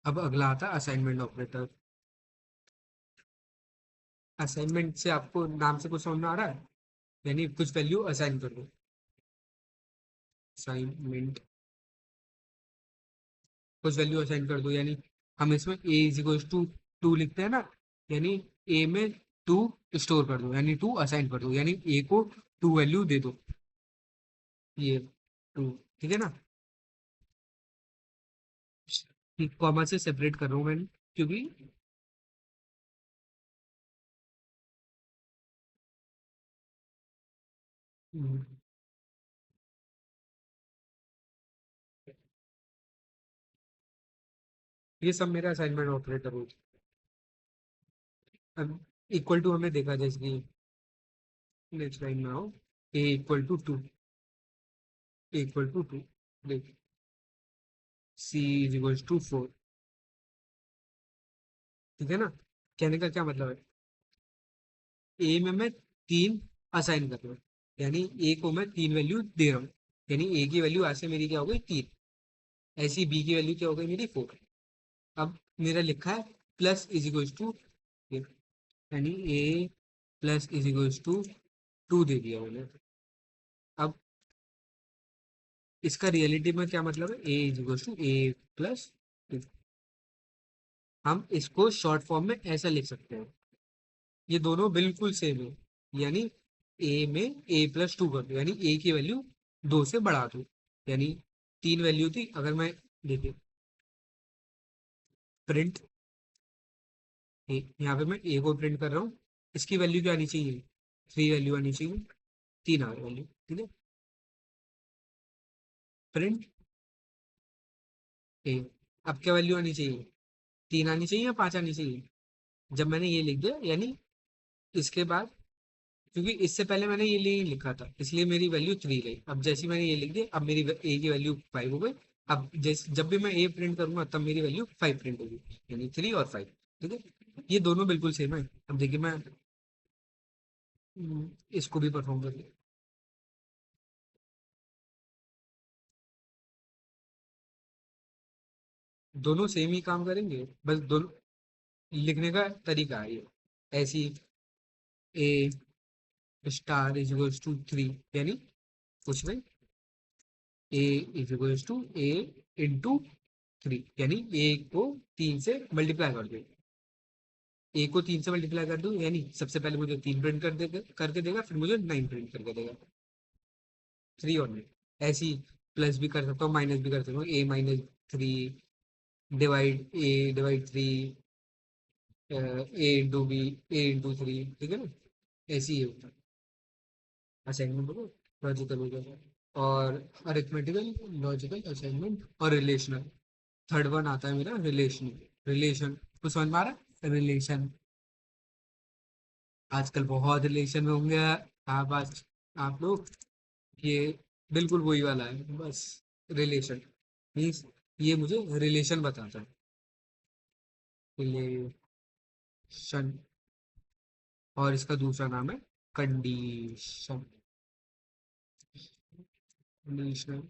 अब अगला आता है असाइनमेंट ऑपरेटर। असाइनमेंट से आपको नाम से कुछ समझ में आ रहा है, यानी कुछ वैल्यू असाइन कर दो। असाइनमेंट, कुछ वैल्यू असाइन कर दो, यानी हम इसमें ए इज इक्वल टू टू लिखते हैं ना, यानी ए में टू स्टोर कर दो, यानी टू असाइन कर दो, यानी ए को टू वैल्यू दे दो, ये टू। ठीक है ना, कॉमा से सेपरेट कर रहा हूँ मैं, क्योंकि हम्म, ये सब मेरा असाइनमेंट ऑपरेटर हो। अब इक्वल टू हमें देखा जैसे कि नेक्स्ट लाइन में आओ, A equal to two, A equal to two, देख, C is equal to four. ठीक है ना, कहने का क्या मतलब है, ए में मैं तीन असाइन कर रहा हूँ, यानी ए को मैं तीन वैल्यू दे रहा हूँ, यानी ए की वैल्यू ऐसे मेरी क्या हो गई तीन, ऐसी बी की वैल्यू क्या हो गई मेरी फोर। अब मेरा लिखा है प्लस इज इक्वल टू, यानी A plus is equal to two दे दिया मैंने। अब इसका रियलिटी में क्या मतलब है, A is equal to A plus, हम इसको शॉर्ट फॉर्म में ऐसा लिख सकते हैं, ये दोनों बिल्कुल सेम है, यानी ए में ए प्लस टू कर दो, यानी ए की वैल्यू दो से बढ़ा दो, यानी तीन वैल्यू थी, अगर मैं देखिए प्रिंट ए, यहाँ पे मैं ए को प्रिंट कर रहा हूँ, इसकी वैल्यू क्या आनी चाहिए, थ्री वैल्यू आनी चाहिए, तीन आ वैल्यू। ठीक है, प्रिंट ए, अब क्या वैल्यू आनी चाहिए, तीन आनी चाहिए या पांच आनी चाहिए। जब मैंने ये लिख दिया, यानी इसके बाद, क्योंकि इससे पहले मैंने ये नहीं लिखा था, इसलिए मेरी वैल्यू थ्री रही, अब जैसे मैंने ये लिख दिया, अब मेरी ए की वैल्यू फाइव हो गई। अब जैसे जब भी मैं ए प्रिंट करूंगा तब मेरी वैल्यू फाइव प्रिंट होगी, यानी थ्री और फाइव। ठीक है, ये दोनों बिल्कुल सेम है। अब देखिए मैं इसको भी परफॉर्म कर, दोनों सेम ही काम करेंगे, बस दोनों लिखने का तरीका है ये, ऐसी A star is equals to three, यानी कुछ नहीं, A is equals to A into three, यानी ए को तीन से मल्टीप्लाई कर दो, ए को तीन से मल्टीप्लाई कर दो, यानी सबसे पहले मुझे तीन प्रिंट कर देगा, करके देगा, फिर मुझे नाइन प्रिंट करके देगा, थ्री और नाइन। ऐसी प्लस भी कर सकता हूँ, माइनस भी कर सकता हूँ, ए माइनस थ्री डिवाइड ए डिवाइड थ्री, ए इंटू बी, ए इंटू थ्री। ठीक है ना, ऐसी ही होता है असाइनमेंट हो, लॉजिकल हो जाएगा, और अरिथमेटिकल, लॉजिकल, असाइनमेंट और रिलेशनल। थर्ड वन आता है मेरा रिलेशनल, रिलेशन कुछ समझ में आ रहा है, रिलेशन, आजकल बहुत रिलेशन में होंगे आप लोग, ये बिल्कुल वही वाला है बस, रिलेशन मीन्स ये मुझे रिलेशन बताता है, रिलेशन, और इसका दूसरा नाम है कंडीशन, कंडीशनल।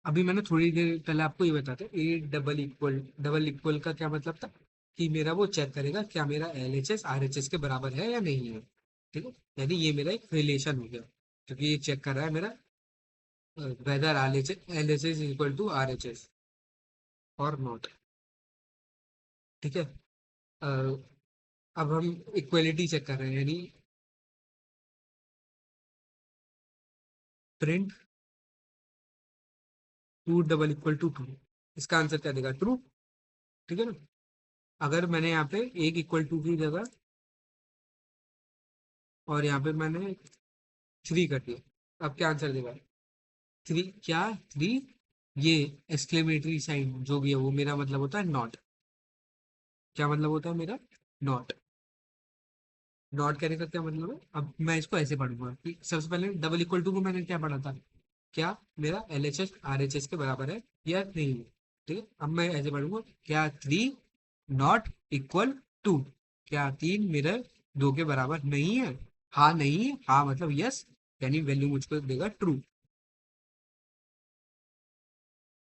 अभी मैंने थोड़ी देर पहले आपको ये बताया था, ए डबल इक्वल का क्या मतलब था, कि मेरा वो चेक करेगा क्या मेरा L H S R H S के बराबर है या नहीं है। ठीक है, यानी ये मेरा एक रिलेशन हो गया, क्योंकि ये चेक कर रहा है मेरा whether L H S equal to R H S और नॉट। ठीक है, अ, अब हम इक्वलिटी चेक कर रहे हैं, यानी print two double equal to two, इसका आंसर क्या देगा, ट्रू। ठीक है ना, अगर मैंने यहाँ पे एक इक्वल टू की जगह और यहाँ पे मैंने थ्री कर दिया, अब क्या आंसर देगा, थ्री क्या, थ्री, ये एक्सक्लेमेटरी साइन जो भी है वो मेरा मतलब होता है नॉट, क्या मतलब होता है मेरा, नॉट। नॉट कहने का क्या मतलब है, अब मैं इसको ऐसे पढ़ूंगा कि सबसे पहले डबल इक्वल टू को मैंने क्या पढ़ा था, क्या मेरा L H S R H S के बराबर है या नहीं है। ठीक है, अब मैं ऐसे पढ़ूंगा, क्या थ्री नॉट इक्वल टू, क्या 3 मिरर 2 के बराबर नहीं है? हाँ नहीं है, हाँ मतलब यस, यानी वैल्यू मुझको देगा ट्रू।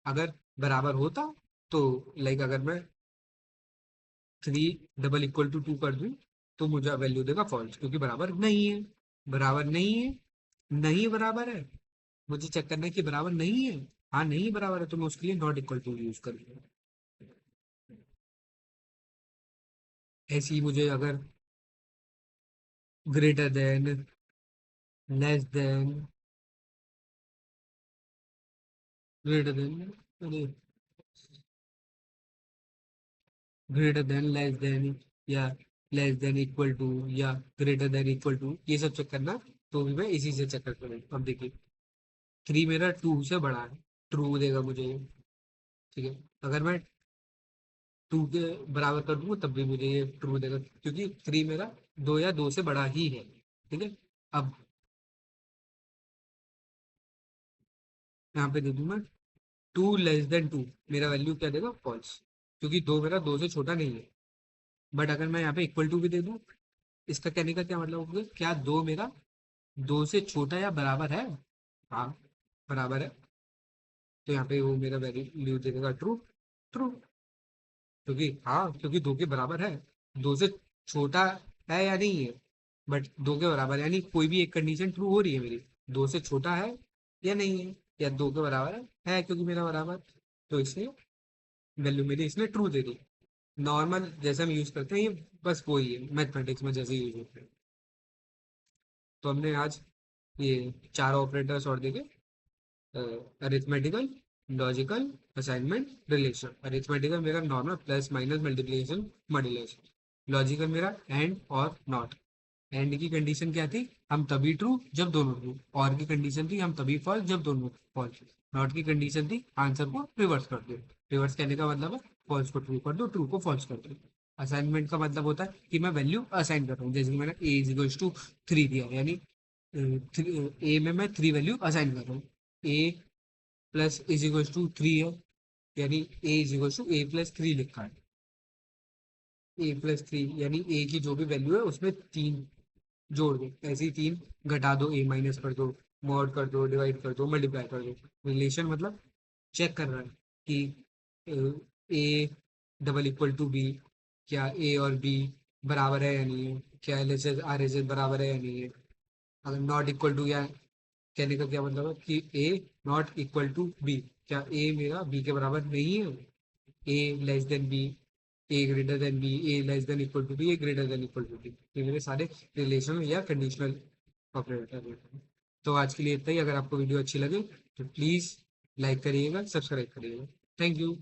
अगर बराबर होता तो लाइक अगर मैं 3 = 2 कर दूं तो मुझे वैल्यू देगा फॉल्स, क्योंकि बराबर नहीं है। बराबर नहीं है, नहीं बराबर है, मुझे चेक करना है कि बराबर नहीं है। हाँ नहीं बराबर है तो मैं उसके लिए नॉट इक्वल टू यूज करूंगा। ऐसे ही मुझे अगर greater than, less than, greater than, अरे ग्रेटर देन, लेस देन, या लेस देन इक्वल टू, या ग्रेटर देन इक्वल टू, ये सब चेक करना। तो भी मैं इसी से चेक करता हूँ। अब देखिए 3 मेरा 2 से बड़ा है, ट्रू देगा मुझे ये। ठीक है, अगर मैं 2 के बराबर कर दूंगा तब भी मुझे ये ट्रू देगा, क्योंकि 3 मेरा 2 या 2 से बड़ा ही है। ठीक है, अब यहाँ पे दे दूं मैं 2 <2, मेरा वैल्यू क्या देगा? फॉल्स, क्योंकि 2 मेरा 2 से छोटा नहीं है। बट अगर मैं यहाँ पे इक्वल टू भी दे दूं, इसका कहने का क्या मतलब होगा? क्या 2 मेरा 2 से छोटा या बराबर है? हाँ बराबर है, तो यहाँ पे वो मेरा वैल्यू दे देगा ट्रू। ट्रू, क्योंकि हाँ, क्योंकि 2 के बराबर है। 2 से छोटा है या नहीं है? बट 2 के बराबर यानी कोई भी एक कंडीशन ट्रू हो रही है मेरी। 2 से छोटा है या नहीं है, या 2 के बराबर है क्योंकि मेरा बराबर, तो इसलिए वैल्यू मेरी इसने ट्रू दे दी। नॉर्मल जैसे हम यूज करते हैं ये, बस वही है मैथमेटिक्स में जैसे यूज होते हैं। तो हमने आज ये 4 ऑपरेटर्स और देखे, arithmetical, logical, assignment, relation. Arithmetical मेरा normal plus minus multiplication modulation. Logical मेरा एंड और नॉट। एंड की कंडीशन क्या थी? हम तभी ट्रू जब दोनों ट्रू। और की कंडीशन थी हम तभी फॉल्स जब दोनों फॉल्स। नॉट की कंडीशन थी आंसर को रिवर्स कर दो। रिवर्स कहने का मतलब है फॉल्स को ट्रू कर दो, ट्रू को फॉल्स कर दो। असाइनमेंट का मतलब होता है कि मैं वैल्यू असाइन कर रहा हूँ, जैसे कि मैंने A = 3 दिया, यानी ए में मैं 3 वैल्यू असाइन कर रहा हूँ। A += 3 है, यानी A = A+3 लिखा है। A+3 यानी ए की जो भी वैल्यू है उसमें 3 जोड़ दो, ऐसे ही 3 घटा दो, ए माइनस कर दो, मॉड कर दो, डिवाइड कर दो, मल्टीप्लाई कर दो। रिलेशन मतलब चेक कर रहा है कि A =B, क्या ए और बी बराबर है या नहीं है, क्या LHS RHS बराबर है या नहीं है। अगर नॉट इक्वल टू, या कहने का क्या मतलब है कि A ≠ B, क्या ए मेरा बी के बराबर नहीं है? A B, A B, A = B, A ये मेरे सारे रिलेशन या कंडीशनल ऑपरेटर हैं। तो आज के लिए इतना ही। अगर आपको वीडियो अच्छी लगे तो प्लीज़ लाइक करिएगा, सब्सक्राइब करिएगा। Thank you.